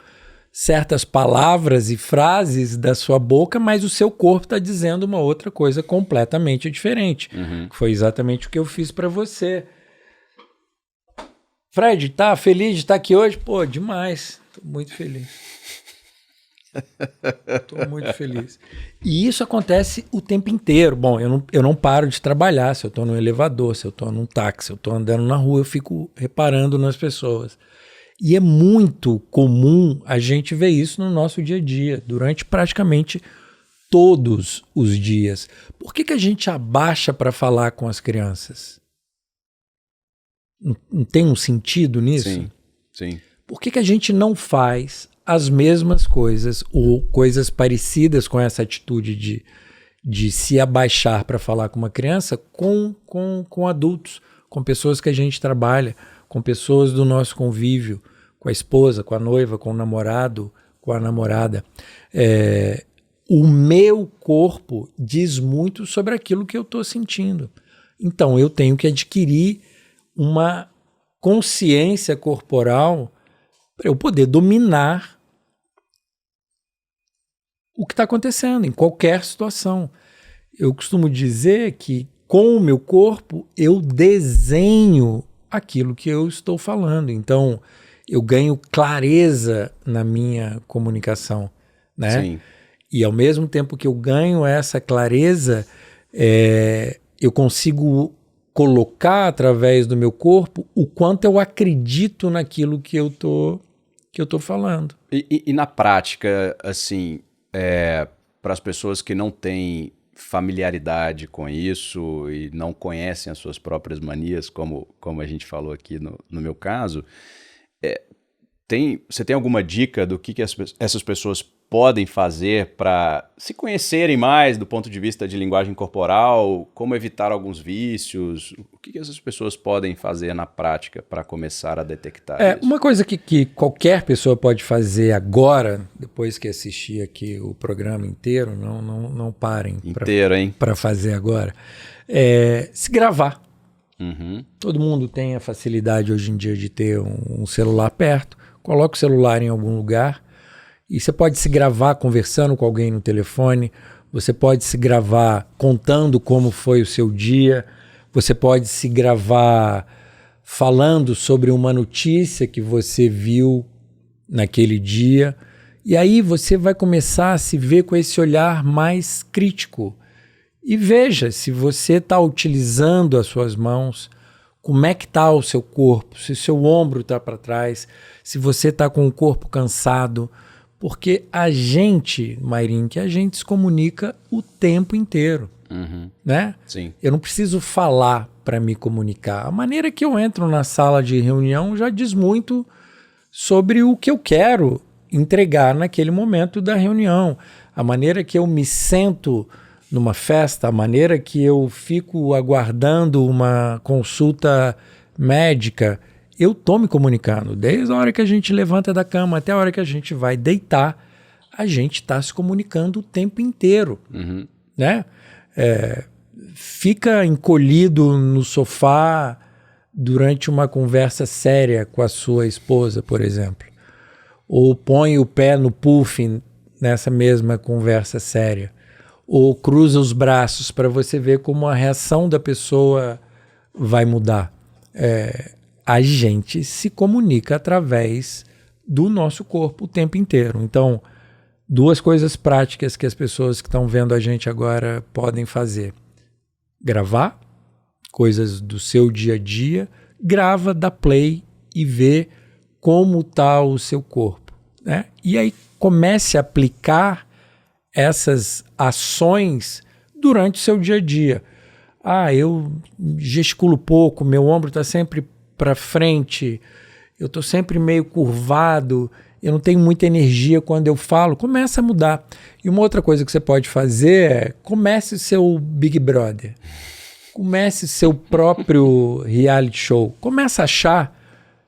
certas palavras e frases da sua boca, mas o seu corpo está dizendo uma outra coisa completamente diferente. Que foi exatamente o que eu fiz para você. Fred, tá feliz de estar aqui hoje? Pô, demais. Tô muito feliz. Tô muito feliz. E isso acontece o tempo inteiro. Bom, eu não paro de trabalhar. Se eu tô no elevador, se eu tô num táxi, se eu tô andando na rua, eu fico reparando nas pessoas. E é muito comum a gente ver isso no nosso dia a dia, durante praticamente todos os dias. Por que a gente abaixa para falar com as crianças? Não tem um sentido nisso? Sim, sim. Por que a gente não faz as mesmas coisas ou coisas parecidas com essa atitude de se abaixar para falar com uma criança com adultos, com pessoas que a gente trabalha, com pessoas do nosso convívio, com a esposa, com a noiva, com o namorado, com a namorada. O meu corpo diz muito sobre aquilo que eu estou sentindo. Então, eu tenho que adquirir uma consciência corporal para eu poder dominar o que está acontecendo em qualquer situação. Eu costumo dizer que com o meu corpo eu desenho aquilo que eu estou falando. Então, eu ganho clareza na minha comunicação, né? Sim. E ao mesmo tempo que eu ganho essa clareza, eu consigo colocar através do meu corpo o quanto eu acredito naquilo que eu tô falando. E na prática, assim, para as pessoas que não têm familiaridade com isso e não conhecem as suas próprias manias, como a gente falou aqui no meu caso, você tem alguma dica do que essas pessoas podem fazer para se conhecerem mais do ponto de vista de linguagem corporal, como evitar alguns vícios? O que essas pessoas podem fazer na prática para começar a detectar isso? Uma coisa que qualquer pessoa pode fazer agora, depois que assistir aqui o programa inteiro, não parem para fazer agora, se gravar. Todo mundo tem a facilidade hoje em dia de ter um celular perto, coloca o celular em algum lugar e você pode se gravar conversando com alguém no telefone, você pode se gravar contando como foi o seu dia, você pode se gravar falando sobre uma notícia que você viu naquele dia, e aí você vai começar a se ver com esse olhar mais crítico. E veja se você está utilizando as suas mãos, como é que está o seu corpo, se o seu ombro está para trás, se você está com o corpo cansado, porque a gente, Mayrin, que a gente se comunica o tempo inteiro. né? Sim. Eu não preciso falar para me comunicar. A maneira que eu entro na sala de reunião já diz muito sobre o que eu quero entregar naquele momento da reunião. A maneira que eu me sento numa festa, a maneira que eu fico aguardando uma consulta médica, eu estou me comunicando. Desde a hora que a gente levanta da cama até a hora que a gente vai deitar, a gente está se comunicando o tempo inteiro, né? Fica encolhido no sofá durante uma conversa séria com a sua esposa, por exemplo. Ou põe o pé no puff nessa mesma conversa séria. Ou cruza os braços para você ver como a reação da pessoa vai mudar. A gente se comunica através do nosso corpo o tempo inteiro. Então, 2 coisas práticas que as pessoas que estão vendo a gente agora podem fazer. Gravar coisas do seu dia a dia, grava, dá play e vê como está o seu corpo, né? E aí comece a aplicar essas ações durante o seu dia a dia. Eu gesticulo pouco, meu ombro está sempre para frente, eu estou sempre meio curvado, eu não tenho muita energia quando eu falo. Começa a mudar. E uma outra coisa que você pode fazer é comece o seu Big Brother. Comece o seu próprio reality show. Comece a achar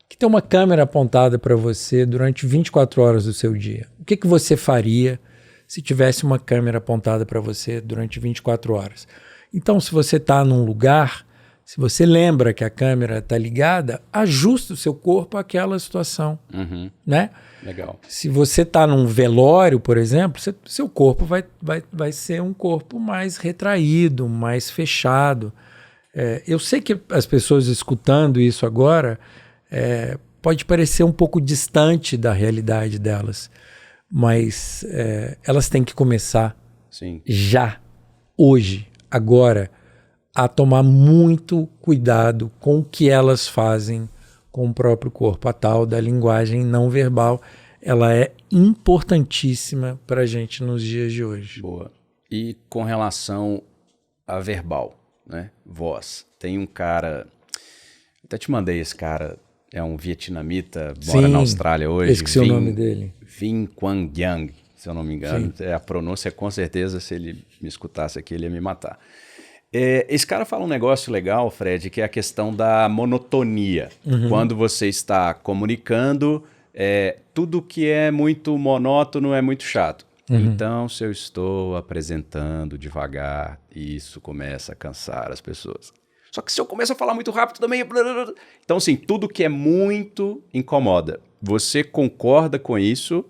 que tem uma câmera apontada para você durante 24 horas do seu dia. O que você faria se tivesse uma câmera apontada para você durante 24 horas? Então, se você está num lugar, se você lembra que a câmera está ligada, ajuste o seu corpo àquela situação, né? Legal. Se você está num velório, por exemplo, seu corpo vai ser um corpo mais retraído, mais fechado. Eu sei que as pessoas escutando isso agora pode parecer um pouco distante da realidade delas, mas elas têm que começar já, hoje, agora, a tomar muito cuidado com o que elas fazem com o próprio corpo. A tal da linguagem não verbal, ela é importantíssima para a gente nos dias de hoje. Boa. E com relação a verbal, né? Voz. Tem um cara, até te mandei esse cara, é um vietnamita, mora na Austrália hoje. Esqueci o nome dele. Vinh Quang Yang, se eu não me engano. A pronúncia, com certeza, se ele me escutasse aqui, ele ia me matar. Esse cara fala um negócio legal, Fred, que é a questão da monotonia. Quando você está comunicando, tudo que é muito monótono é muito chato. Então, se eu estou apresentando devagar, isso começa a cansar as pessoas. Só que se eu começo a falar muito rápido também... Então, assim, tudo que é muito incomoda. Você concorda com isso?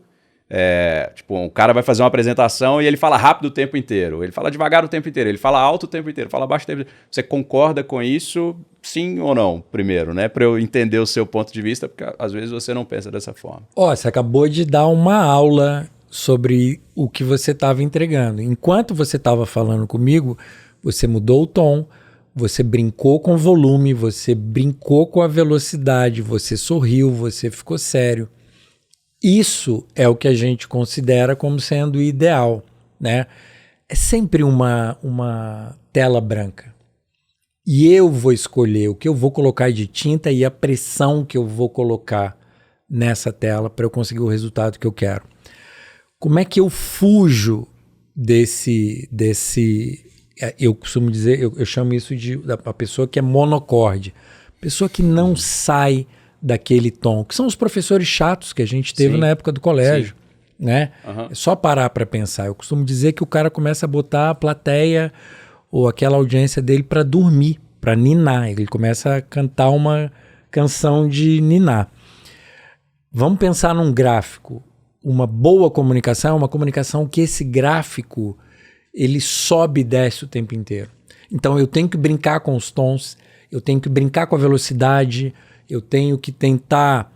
Tipo, um cara vai fazer uma apresentação e ele fala rápido o tempo inteiro, ele fala devagar o tempo inteiro, ele fala alto o tempo inteiro, fala baixo o tempo inteiro. Você concorda com isso, sim ou não, primeiro, né? Para eu entender o seu ponto de vista, porque às vezes você não pensa dessa forma. Você acabou de dar uma aula sobre o que você estava entregando. Enquanto você estava falando comigo, você mudou o tom, você brincou com o volume, você brincou com a velocidade, você sorriu, você ficou sério. Isso é o que a gente considera como sendo ideal, né? É sempre uma tela branca. E eu vou escolher o que eu vou colocar de tinta e a pressão que eu vou colocar nessa tela para eu conseguir o resultado que eu quero. Como é que eu fujo desse eu costumo dizer, eu chamo isso de da pessoa que é monocorde, pessoa que não sai daquele tom, que são os professores chatos que a gente teve na época do colégio, né? É só parar para pensar. Eu costumo dizer que o cara começa a botar a plateia ou aquela audiência dele para dormir, para ninar. Ele começa a cantar uma canção de ninar. Vamos pensar num gráfico. Uma boa comunicação é uma comunicação que esse gráfico ele sobe e desce o tempo inteiro. Então eu tenho que brincar com os tons, eu tenho que brincar com a velocidade, eu tenho que tentar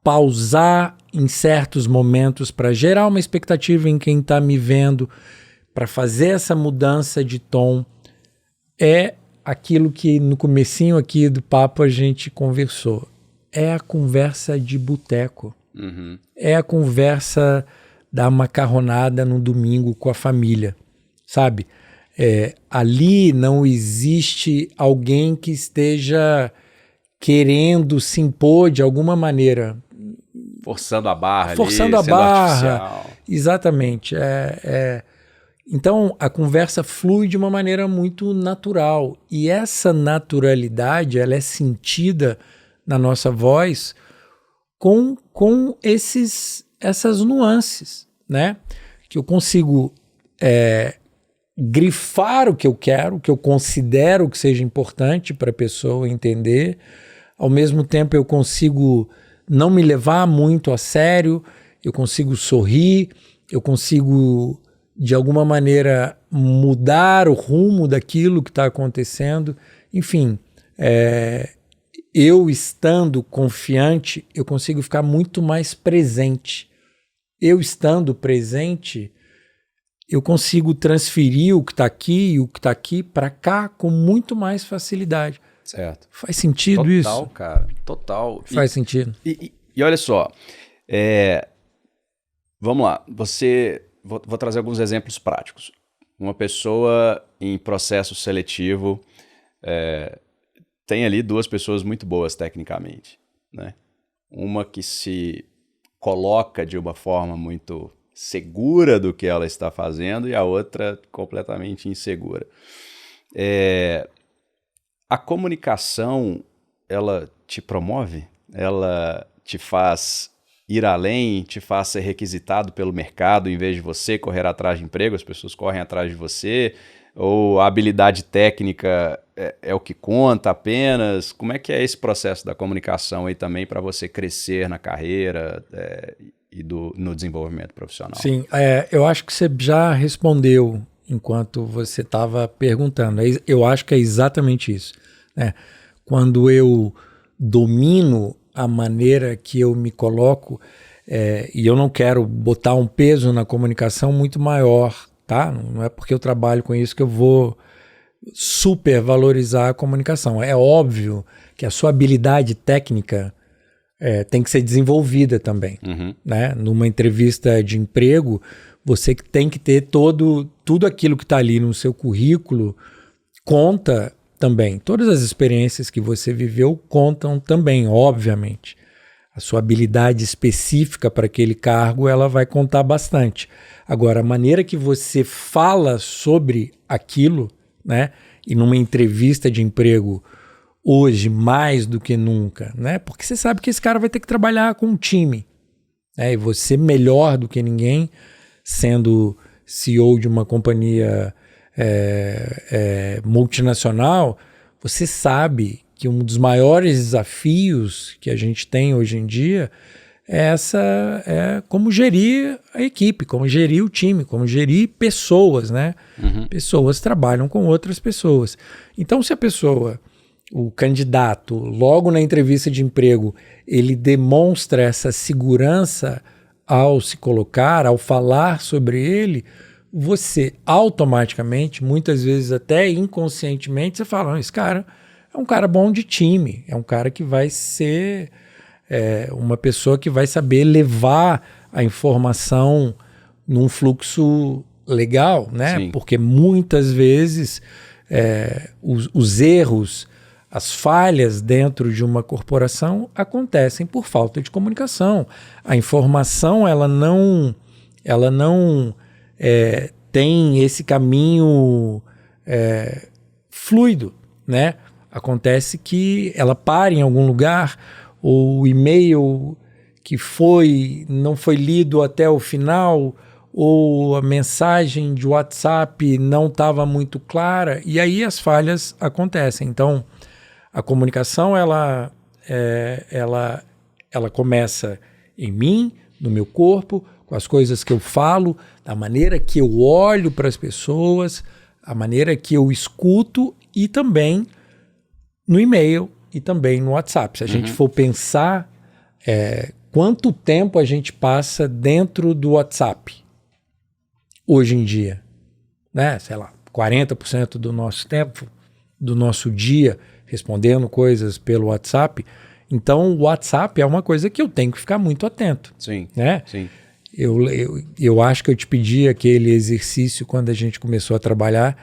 pausar em certos momentos para gerar uma expectativa em quem está me vendo, para fazer essa mudança de tom. É aquilo que no comecinho aqui do papo a gente conversou. É a conversa de boteco. É a conversa da macarronada no domingo com a família, sabe? Ali não existe alguém que esteja querendo se impor de alguma maneira. Forçando a barra Forçando ali, a barra. artificial. Exatamente. Então, a conversa flui de uma maneira muito natural. E essa naturalidade, ela é sentida na nossa voz com essas nuances, né? Que eu consigo grifar o que eu quero, o que eu considero que seja importante para a pessoa entender. Ao mesmo tempo, eu consigo não me levar muito a sério, eu consigo sorrir, eu consigo, de alguma maneira, mudar o rumo daquilo que está acontecendo. Enfim, eu estando confiante, eu consigo ficar muito mais presente. Eu estando presente, eu consigo transferir o que está aqui e o que está aqui para cá com muito mais facilidade. Certo. Faz sentido total, isso? Total, cara. Total. Faz sentido. E olha só, vamos lá, vou trazer alguns exemplos práticos. Uma pessoa em processo seletivo tem ali duas pessoas muito boas tecnicamente, né? Uma que se coloca de uma forma muito segura do que ela está fazendo e a outra completamente insegura. A comunicação, ela te promove? Ela te faz ir além, te faz ser requisitado pelo mercado em vez de você correr atrás de emprego, as pessoas correm atrás de você? Ou a habilidade técnica é o que conta apenas? Como é que é esse processo da comunicação aí também para você crescer na carreira e no desenvolvimento profissional? Sim, eu acho que você já respondeu enquanto você estava perguntando. Eu acho que é exatamente isso, né? Quando eu domino a maneira que eu me coloco, e eu não quero botar um peso na comunicação muito maior, tá? Não é porque eu trabalho com isso que eu vou super valorizar a comunicação. É óbvio que a sua habilidade técnica tem que ser desenvolvida também, né? Numa entrevista de emprego, você tem que ter tudo aquilo que está ali no seu currículo conta também. Todas as experiências que você viveu contam também, obviamente. A sua habilidade específica para aquele cargo, ela vai contar bastante. Agora, a maneira que você fala sobre aquilo, né? E numa entrevista de emprego hoje, mais do que nunca, né? Porque você sabe que esse cara vai ter que trabalhar com um time, né? E você, melhor do que ninguém, sendo CEO de uma companhia multinacional, você sabe que um dos maiores desafios que a gente tem hoje em dia é como gerir a equipe, como gerir o time, como gerir pessoas, né? Pessoas trabalham com outras pessoas. Então, se o candidato, logo na entrevista de emprego, ele demonstra essa segurança ao se colocar, ao falar sobre ele, você automaticamente, muitas vezes até inconscientemente, você fala, esse cara é um cara bom de time, é um cara que vai ser uma pessoa que vai saber levar a informação num fluxo legal, né? Sim. Porque muitas vezes os erros, as falhas dentro de uma corporação acontecem por falta de comunicação. A informação ela não tem esse caminho fluido, né? Acontece que ela para em algum lugar, ou o e-mail que não foi lido até o final, ou a mensagem de WhatsApp não estava muito clara, e aí as falhas acontecem. Então, a comunicação ela começa em mim, no meu corpo, com as coisas que eu falo, da maneira que eu olho para as pessoas, a maneira que eu escuto e também no e-mail e também no WhatsApp. Se a gente for pensar quanto tempo a gente passa dentro do WhatsApp hoje em dia, né? Sei lá, 40% do nosso tempo, do nosso dia, respondendo coisas pelo WhatsApp. Então, o WhatsApp é uma coisa que eu tenho que ficar muito atento. Sim, né? sim. Eu acho que eu te pedi aquele exercício quando a gente começou a trabalhar,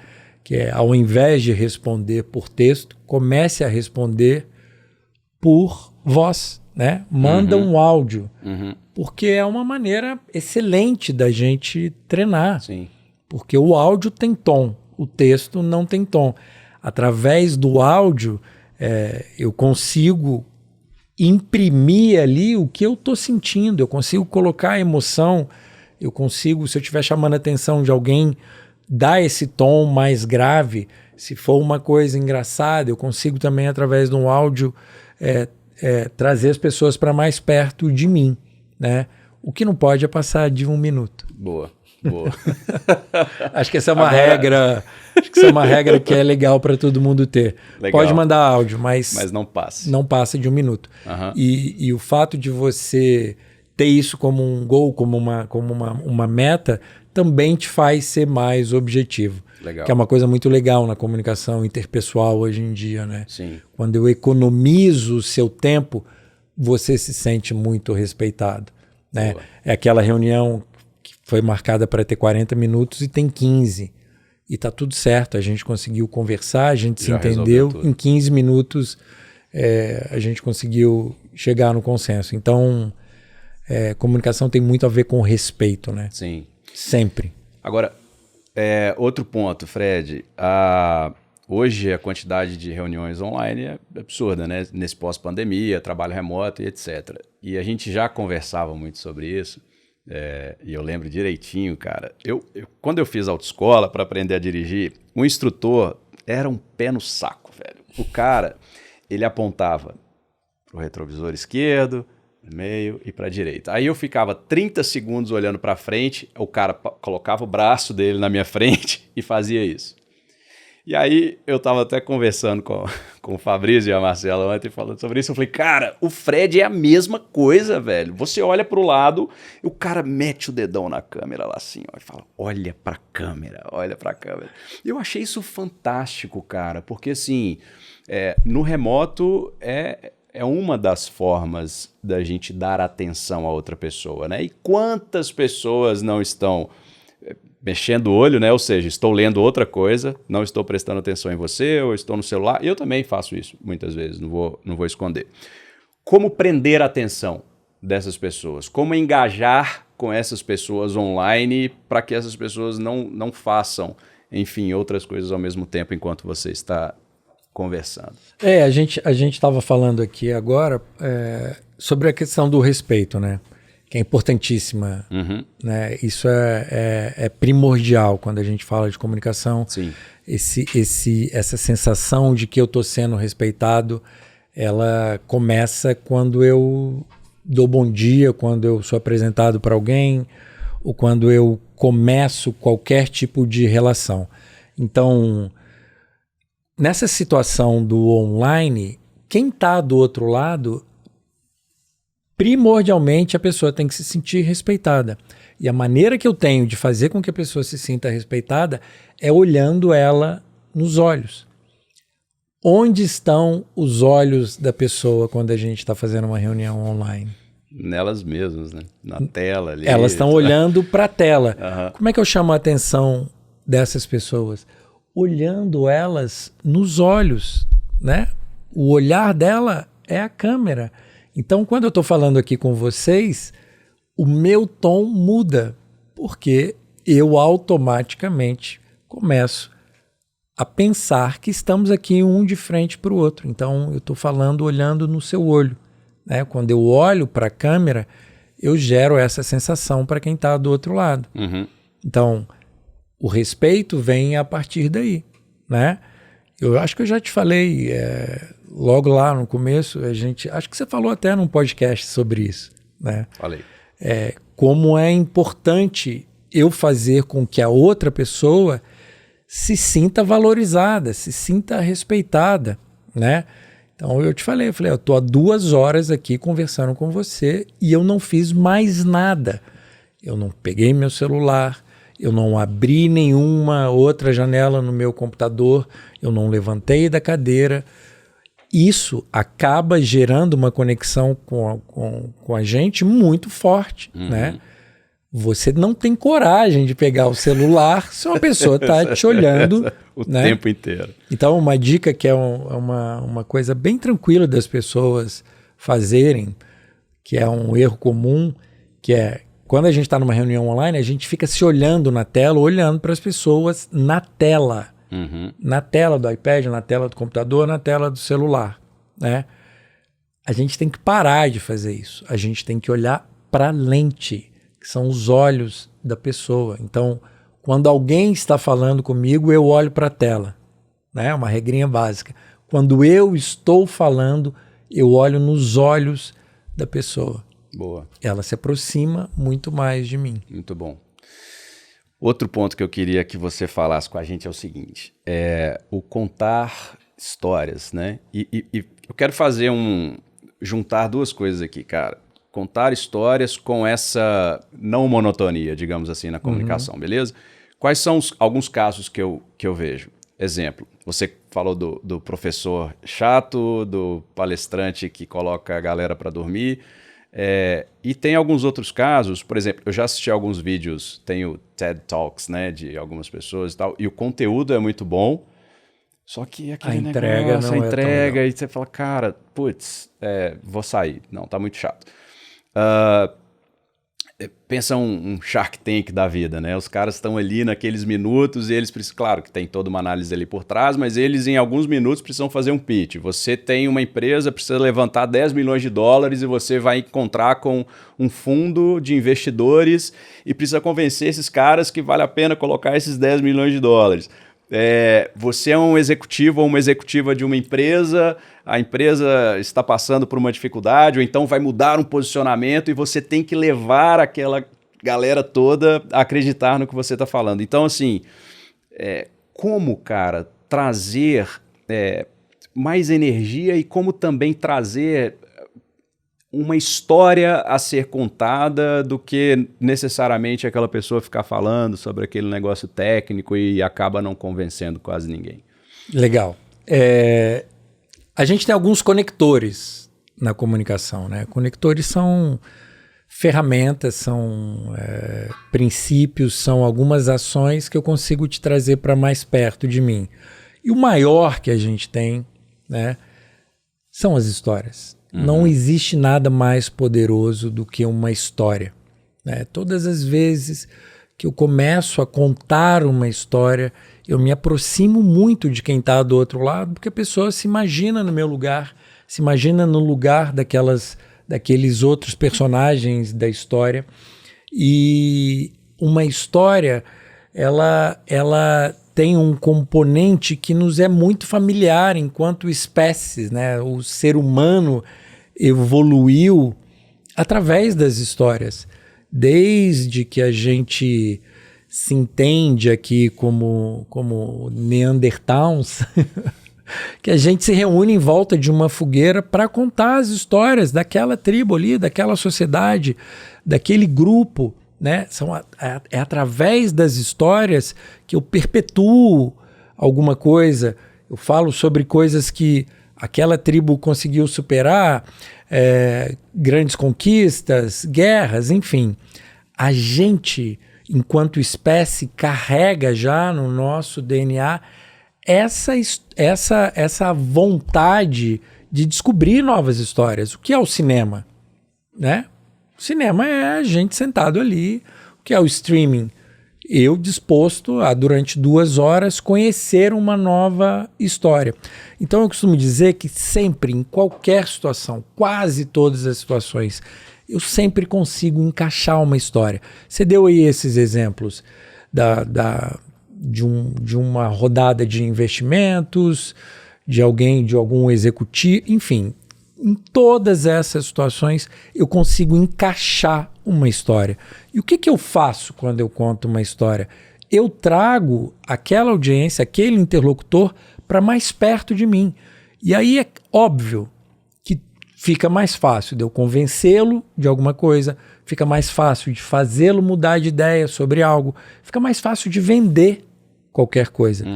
que é, ao invés de responder por texto, comece a responder por voz, né? Manda um áudio, porque é uma maneira excelente da gente treinar. Sim. Porque o áudio tem tom, o texto não tem tom. Através do áudio, eu consigo imprimir ali o que eu estou sentindo, eu consigo colocar a emoção, eu consigo, se eu estiver chamando a atenção de alguém, dar esse tom mais grave. Se for uma coisa engraçada, eu consigo também, através de um áudio, trazer as pessoas para mais perto de mim, né? O que não pode é passar de 1 minuto. Boa. Acho que essa é uma regra. Acho que essa é uma regra que é legal para todo mundo ter. Legal. Pode mandar áudio, mas não passa. Não passa de 1 minuto. E o fato de você ter isso como um gol, como uma meta, também te faz ser mais objetivo. Legal. Que é uma coisa muito legal na comunicação interpessoal hoje em dia, né? Sim. Quando eu economizo o seu tempo, você se sente muito respeitado, né? Boa. É aquela reunião que foi marcada para ter 40 minutos e tem 15. E tá tudo certo, a gente conseguiu conversar, a gente se entendeu. Em 15 minutos a gente conseguiu chegar no consenso. Então, comunicação tem muito a ver com respeito, né? Sim. Sempre. Agora, outro ponto, Fred. Hoje a quantidade de reuniões online é absurda, né? Nesse pós-pandemia, trabalho remoto e etc. E a gente já conversava muito sobre isso. E eu lembro direitinho, cara. Quando eu fiz autoescola para aprender a dirigir, o instrutor era um pé no saco, velho. O cara, ele apontava pro retrovisor esquerdo, meio e para a direita. Aí eu ficava 30 segundos olhando para frente, o cara colocava o braço dele na minha frente e fazia isso. E aí eu tava até conversando com o Fabrício e a Marcela ontem falando sobre isso. Eu falei, cara, o Fred é a mesma coisa, velho. Você olha pro lado, o cara mete o dedão na câmera lá assim, ó, e fala, olha pra câmera. Eu achei isso fantástico, cara, porque assim, no remoto é uma das formas da gente dar atenção a outra pessoa, né? E quantas pessoas não estão mexendo o olho, né? Ou seja, estou lendo outra coisa, não estou prestando atenção em você, ou estou no celular. Eu também faço isso muitas vezes, não vou esconder. Como prender a atenção dessas pessoas? Como engajar com essas pessoas online para que essas pessoas não façam, enfim, outras coisas ao mesmo tempo enquanto você está conversando? A gente estava falando aqui agora sobre a questão do respeito, né? Que é importantíssima, né? Isso é primordial quando a gente fala de comunicação. Sim. Essa sensação de que eu estou sendo respeitado, ela começa quando eu dou bom dia, quando eu sou apresentado para alguém, ou quando eu começo qualquer tipo de relação. Então, nessa situação do online, quem está do outro lado, primordialmente a pessoa tem que se sentir respeitada. E a maneira que eu tenho de fazer com que a pessoa se sinta respeitada é olhando ela nos olhos. Onde estão os olhos da pessoa quando a gente está fazendo uma reunião online? Nelas mesmas, né? Na tela ali. Elas estão olhando para a tela. Como é que eu chamo a atenção dessas pessoas? Olhando elas nos olhos, né? O olhar dela é a câmera. Então, quando eu estou falando aqui com vocês, o meu tom muda, porque eu automaticamente começo a pensar que estamos aqui um de frente para o outro. Então, eu estou falando olhando no seu olho, né? Quando eu olho para a câmera, eu gero essa sensação para quem está do outro lado. Então, o respeito vem a partir daí, né? Eu acho que eu já te falei logo lá no começo, acho que você falou até num podcast sobre isso, né? Falei. Como é importante eu fazer com que a outra pessoa se sinta valorizada, se sinta respeitada, né? Então eu falei, eu tô há 2 horas aqui conversando com você e eu não fiz mais nada. Eu não peguei meu celular, eu não abri nenhuma outra janela no meu computador, eu não levantei da cadeira. Isso acaba gerando uma conexão com a gente muito forte, né? Você não tem coragem de pegar o celular se uma pessoa está te olhando o tempo inteiro. Então, uma dica que é uma coisa bem tranquila das pessoas fazerem, que é um erro comum, que é quando a gente está numa reunião online, a gente fica se olhando na tela, olhando para as pessoas na tela. Na tela do iPad, na tela do computador, na tela do celular, né? A gente tem que parar de fazer isso. A gente tem que olhar para a lente, que são os olhos da pessoa. Então, quando alguém está falando comigo, eu olho para a tela, né? Uma regrinha básica. Quando eu estou falando, eu olho nos olhos da pessoa. Boa. Ela se aproxima muito mais de mim. Muito bom. Outro ponto que eu queria que você falasse com a gente é o seguinte, o contar histórias, né? E eu quero juntar duas coisas aqui, cara. Contar histórias com essa não monotonia, digamos assim, na comunicação, beleza? Quais são alguns casos que eu vejo? Exemplo, você falou do professor chato, do palestrante que coloca a galera para dormir, e tem alguns outros casos, por exemplo, eu já assisti alguns vídeos, tem o TED Talks, né, de algumas pessoas e tal, e o conteúdo é muito bom, só que aquele negócio, a entrega, e você fala, cara, putz, vou sair, não, tá muito chato. Pensa um Shark Tank da vida, né? Os caras estão ali naqueles minutos e eles precisam, claro que tem toda uma análise ali por trás, mas eles em alguns minutos precisam fazer um pitch. Você tem uma empresa, precisa levantar 10 milhões de dólares e você vai encontrar com um fundo de investidores e precisa convencer esses caras que vale a pena colocar esses 10 milhões de dólares. Você é um executivo ou uma executiva de uma empresa, a empresa está passando por uma dificuldade, ou então vai mudar um posicionamento e você tem que levar aquela galera toda a acreditar no que você está falando. Então, assim, como, cara, trazer mais energia e como também trazer uma história a ser contada do que necessariamente aquela pessoa ficar falando sobre aquele negócio técnico e acaba não convencendo quase ninguém. Legal. A gente tem alguns conectores na comunicação, né? Conectores são ferramentas, são princípios, são algumas ações que eu consigo te trazer para mais perto de mim. E o maior que a gente tem, né, são as histórias. Não existe nada mais poderoso do que uma história, né? Todas as vezes que eu começo a contar uma história, eu me aproximo muito de quem está do outro lado, porque a pessoa se imagina no meu lugar, se imagina no lugar daqueles outros personagens da história. E uma história, ela tem um componente que nos é muito familiar enquanto espécies, né? O ser humano evoluiu através das histórias. Desde que a gente se entende aqui como Neandertals, que a gente se reúne em volta de uma fogueira para contar as histórias daquela tribo ali, daquela sociedade, daquele grupo, né? É através das histórias que eu perpetuo alguma coisa. Eu falo sobre coisas que aquela tribo conseguiu superar, grandes conquistas, guerras, enfim. A gente, enquanto espécie, carrega já no nosso DNA essa vontade de descobrir novas histórias. O que é o cinema, né? O cinema é a gente sentado ali. O que é o streaming? Eu disposto a, durante 2 horas, conhecer uma nova história. Então eu costumo dizer que sempre, em qualquer situação, quase todas as situações, eu sempre consigo encaixar uma história. Você deu aí esses exemplos de uma rodada de investimentos, de algum executivo, enfim. Em todas essas situações, eu consigo encaixar uma história. E o que eu faço quando eu conto uma história? Eu trago aquela audiência, aquele interlocutor, para mais perto de mim. E aí é óbvio que fica mais fácil de eu convencê-lo de alguma coisa, fica mais fácil de fazê-lo mudar de ideia sobre algo, fica mais fácil de vender qualquer coisa.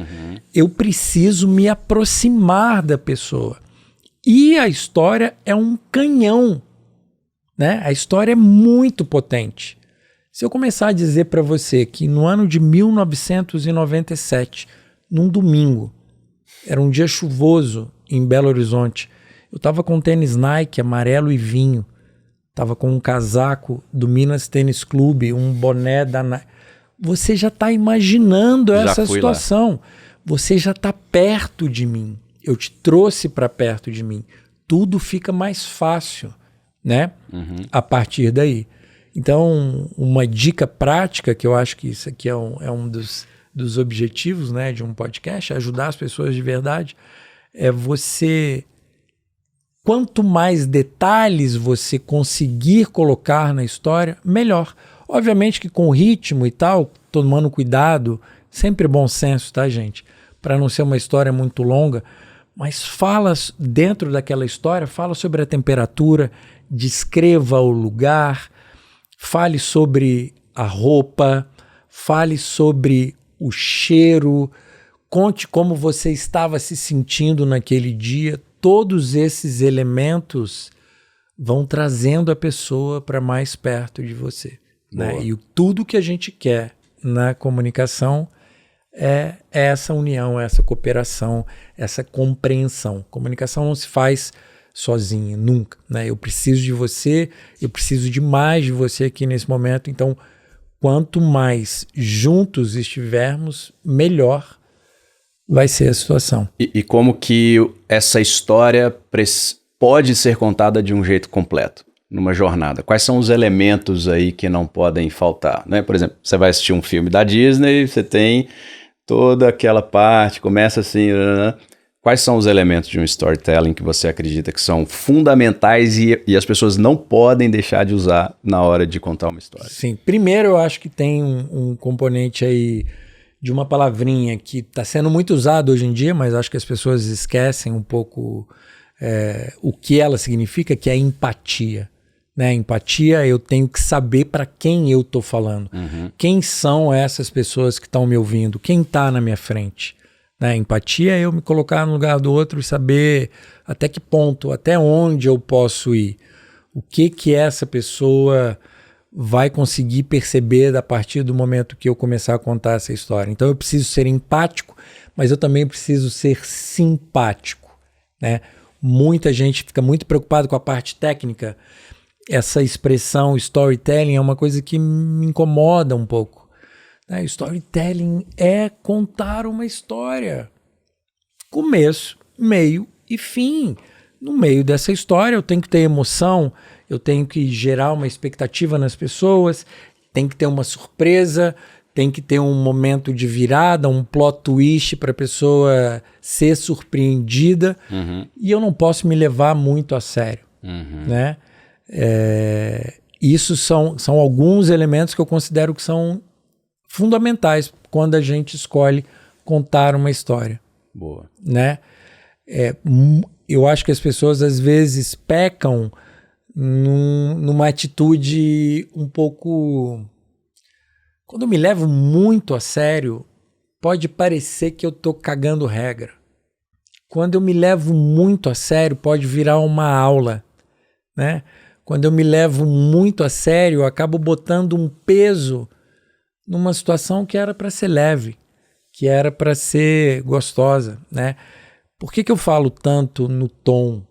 Eu preciso me aproximar da pessoa. E a história é um canhão, né? A história é muito potente. Se eu começar a dizer para você que no ano de 1997, num domingo, era um dia chuvoso em Belo Horizonte, eu estava com um tênis Nike amarelo e vinho, estava com um casaco do Minas Tênis Clube, um boné da Nike. Você já está imaginando essa situação. Lá. Você já está perto de mim. Eu te trouxe para perto de mim. Tudo fica mais fácil, né? A partir daí. Então, uma dica prática, que eu acho que isso aqui é um dos objetivos, né, de um podcast, é ajudar as pessoas de verdade, é você... Quanto mais detalhes você conseguir colocar na história, melhor. Obviamente que com ritmo e tal, tomando cuidado, sempre bom senso, tá, gente? Para não ser uma história muito longa, mas fala dentro daquela história, fala sobre a temperatura, descreva o lugar, fale sobre a roupa, fale sobre o cheiro, conte como você estava se sentindo naquele dia. Todos esses elementos vão trazendo a pessoa para mais perto de você. Né? E tudo que a gente quer na comunicação é essa união, essa cooperação, essa compreensão. Comunicação não se faz sozinha, nunca. Né? Eu preciso de você, eu preciso de mais de você aqui nesse momento. Então, quanto mais juntos estivermos, melhor vai ser a situação. E como que essa história pode ser contada de um jeito completo? Numa jornada. Quais são os elementos aí que não podem faltar? Né? Por exemplo, você vai assistir um filme da Disney, você tem toda aquela parte, começa assim... Quais são os elementos de um storytelling que você acredita que são fundamentais e as pessoas não podem deixar de usar na hora de contar uma história? Sim, primeiro eu acho que tem um componente aí de uma palavrinha que está sendo muito usado hoje em dia, mas acho que as pessoas esquecem um pouco o que ela significa, que é empatia. Né? Empatia, eu tenho que saber para quem eu estou falando. Quem são essas pessoas que estão me ouvindo? Quem está na minha frente? Né? Empatia é eu me colocar no lugar do outro e saber até que ponto, até onde eu posso ir. O que essa pessoa vai conseguir perceber a partir do momento que eu começar a contar essa história. Então eu preciso ser empático, mas eu também preciso ser simpático. Né? Muita gente fica muito preocupada com a parte técnica. Essa expressão storytelling é uma coisa que me incomoda um pouco. Né? Storytelling é contar uma história. Começo, meio e fim. No meio dessa história eu tenho que ter emoção, eu tenho que gerar uma expectativa nas pessoas, tem que ter uma surpresa, tem que ter um momento de virada, um plot twist para a pessoa ser surpreendida. E eu não posso me levar muito a sério. Né? Isso são alguns elementos que eu considero que são fundamentais quando a gente escolhe contar uma história. Boa. Né? Eu acho que as pessoas às vezes pecam numa atitude um pouco... Quando eu me levo muito a sério, pode parecer que eu estou cagando regra. Quando eu me levo muito a sério, pode virar uma aula. Né? Quando eu me levo muito a sério, eu acabo botando um peso numa situação que era para ser leve, que era para ser gostosa. Né? Por que eu falo tanto no tom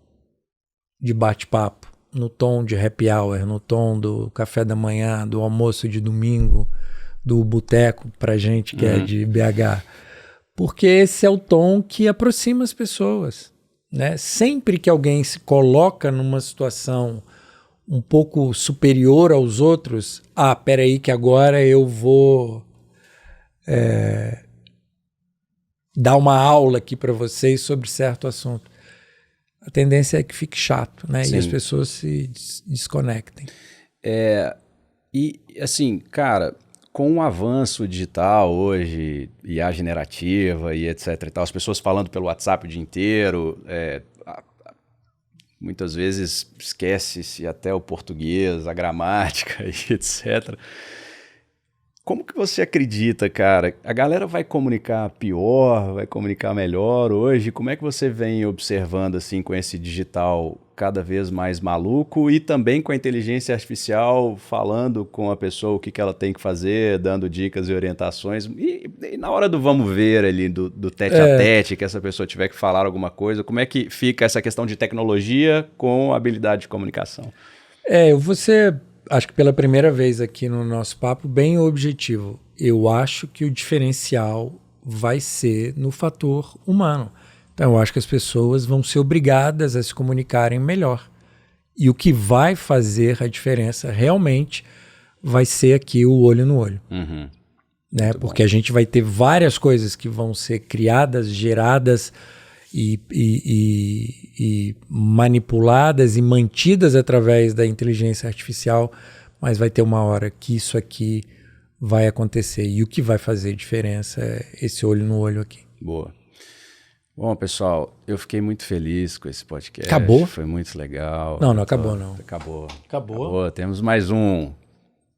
de bate-papo, no tom de happy hour, no tom do café da manhã, do almoço de domingo, do boteco pra gente que é de BH? Porque esse é o tom que aproxima as pessoas. Né? Sempre que alguém se coloca numa situação um pouco superior aos outros, peraí que agora eu vou dar uma aula aqui para vocês sobre certo assunto. A tendência é que fique chato, né? Sim. E as pessoas se desconectem. E assim, cara, com o avanço digital hoje, IA generativa e etc e tal, as pessoas falando pelo WhatsApp o dia inteiro, muitas vezes esquece-se até o português, a gramática e etc. Como que você acredita, cara? A galera vai comunicar pior, vai comunicar melhor hoje? Como é que você vem observando, assim, com esse digital cada vez mais maluco e também com a inteligência artificial falando com a pessoa o que que ela tem que fazer, dando dicas e orientações? E na hora do vamos ver ali, do tete a tete, que essa pessoa tiver que falar alguma coisa, como é que fica essa questão de tecnologia com habilidade de comunicação? Eu vou ser, acho que pela primeira vez aqui no nosso papo, bem objetivo. Eu acho que o diferencial vai ser no fator humano. Então, eu acho que as pessoas vão ser obrigadas a se comunicarem melhor. E o que vai fazer a diferença realmente vai ser aqui o olho no olho. Uhum. Né? Porque a gente vai ter várias coisas que vão ser criadas, geradas e manipuladas e mantidas através da inteligência artificial, mas vai ter uma hora que isso aqui vai acontecer. E o que vai fazer diferença é esse olho no olho aqui. Boa. Bom, pessoal, eu fiquei muito feliz com esse podcast. Acabou? Foi muito legal. Não acabou, não. Acabou. Temos mais um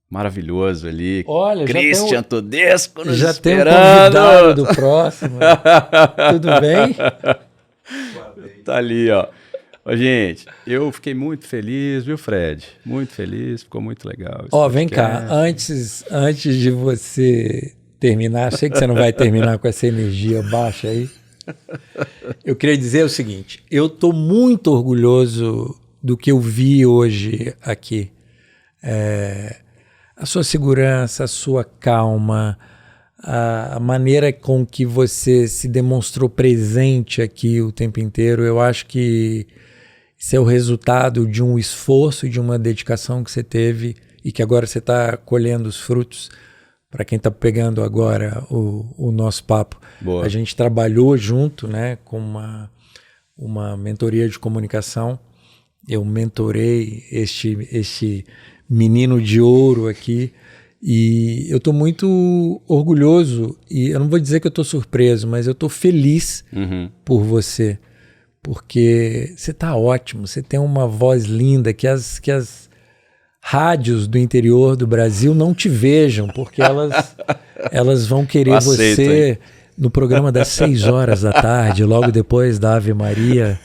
maravilhoso ali. Olha, Christian Todesco nos já esperando. Tem um convidado do próximo. Tudo bem? Tá ali, ó. Ô, gente, eu fiquei muito feliz, viu, Fred? Muito feliz, ficou muito legal. Vem cá, antes de você terminar, sei que você não vai terminar com essa energia baixa aí. Eu queria dizer o seguinte, eu estou muito orgulhoso do que eu vi hoje aqui. A sua segurança, a sua calma, a maneira com que você se demonstrou presente aqui o tempo inteiro, eu acho que isso é o resultado de um esforço e de uma dedicação que você teve e que agora você está colhendo os frutos. Para quem está pegando agora o nosso papo, Boa. A gente trabalhou junto, né, com uma mentoria de comunicação. Eu mentorei este menino de ouro aqui e eu estou muito orgulhoso e eu não vou dizer que eu estou surpreso, mas eu estou feliz por você, porque você está ótimo, você tem uma voz linda que as rádios do interior do Brasil não te vejam, porque elas vão querer você no programa das 6 horas da tarde, logo depois da Ave Maria.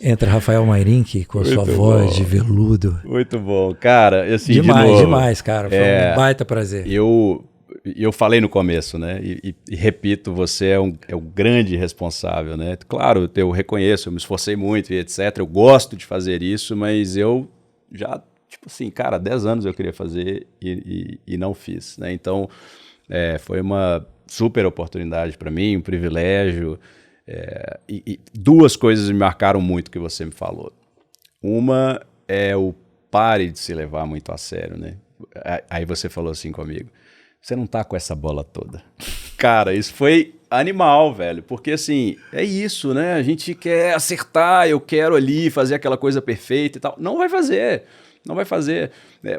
Entra Rafael Mairink com a sua voz de veludo. Muito bom. Cara, assim, demais, cara. Foi um baita prazer. Eu falei no começo, né? E repito, você é o grande responsável, né? Claro, eu reconheço, eu me esforcei muito e etc. Eu gosto de fazer isso, mas eu já... Tipo assim, cara, 10 anos eu queria fazer e não fiz, né? Então, foi uma super oportunidade para mim, um privilégio. E duas coisas me marcaram muito que você me falou. Uma é o pare de se levar muito a sério, né? Aí você falou assim comigo, você não tá com essa bola toda. Cara, isso foi animal, velho, porque assim, é isso, né? A gente quer acertar, eu quero ali fazer aquela coisa perfeita e tal. Não vai fazer. Não vai fazer.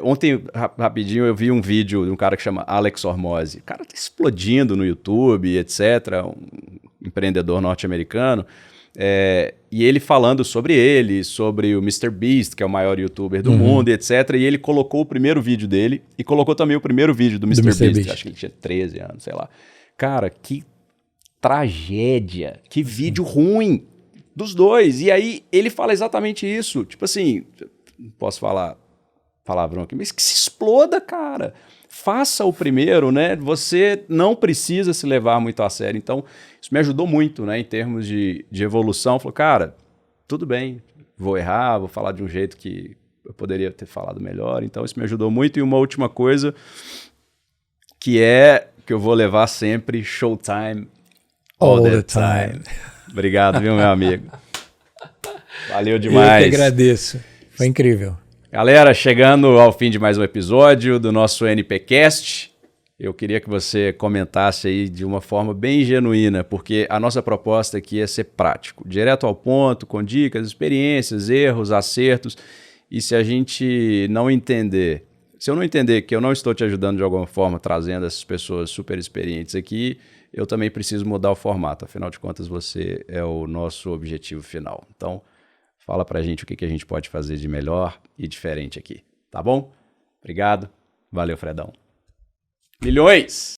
Ontem, rapidinho, eu vi um vídeo de um cara que chama Alex Hormozzi. O cara tá explodindo no YouTube, etc. Um empreendedor norte-americano. E ele falando sobre o MrBeast, que é o maior youtuber do mundo, etc. E ele colocou o primeiro vídeo dele e colocou também o primeiro vídeo do MrBeast. Acho que ele tinha 13 anos, sei lá. Cara, que tragédia. Que vídeo ruim dos dois. E aí ele fala exatamente isso. Tipo assim... Não posso falar palavrão aqui, mas que se exploda, cara. Faça o primeiro, né? Você não precisa se levar muito a sério. Então, isso me ajudou muito, né? Em termos de evolução. Falou, cara, tudo bem, vou errar, vou falar de um jeito que eu poderia ter falado melhor. Então, isso me ajudou muito. E uma última coisa, que eu vou levar sempre, Showtime all the time. Obrigado, viu, meu amigo? Valeu demais. Eu que agradeço. Foi incrível. Galera, chegando ao fim de mais um episódio do nosso NPcast, eu queria que você comentasse aí de uma forma bem genuína, porque a nossa proposta aqui é ser prático, direto ao ponto, com dicas, experiências, erros, acertos, e se a gente não entender, se eu não entender que eu não estou te ajudando de alguma forma, trazendo essas pessoas super experientes aqui, eu também preciso mudar o formato, afinal de contas você é o nosso objetivo final. Então, fala pra gente o que a gente pode fazer de melhor e diferente aqui, tá bom? Obrigado, valeu, Fredão. Milhões!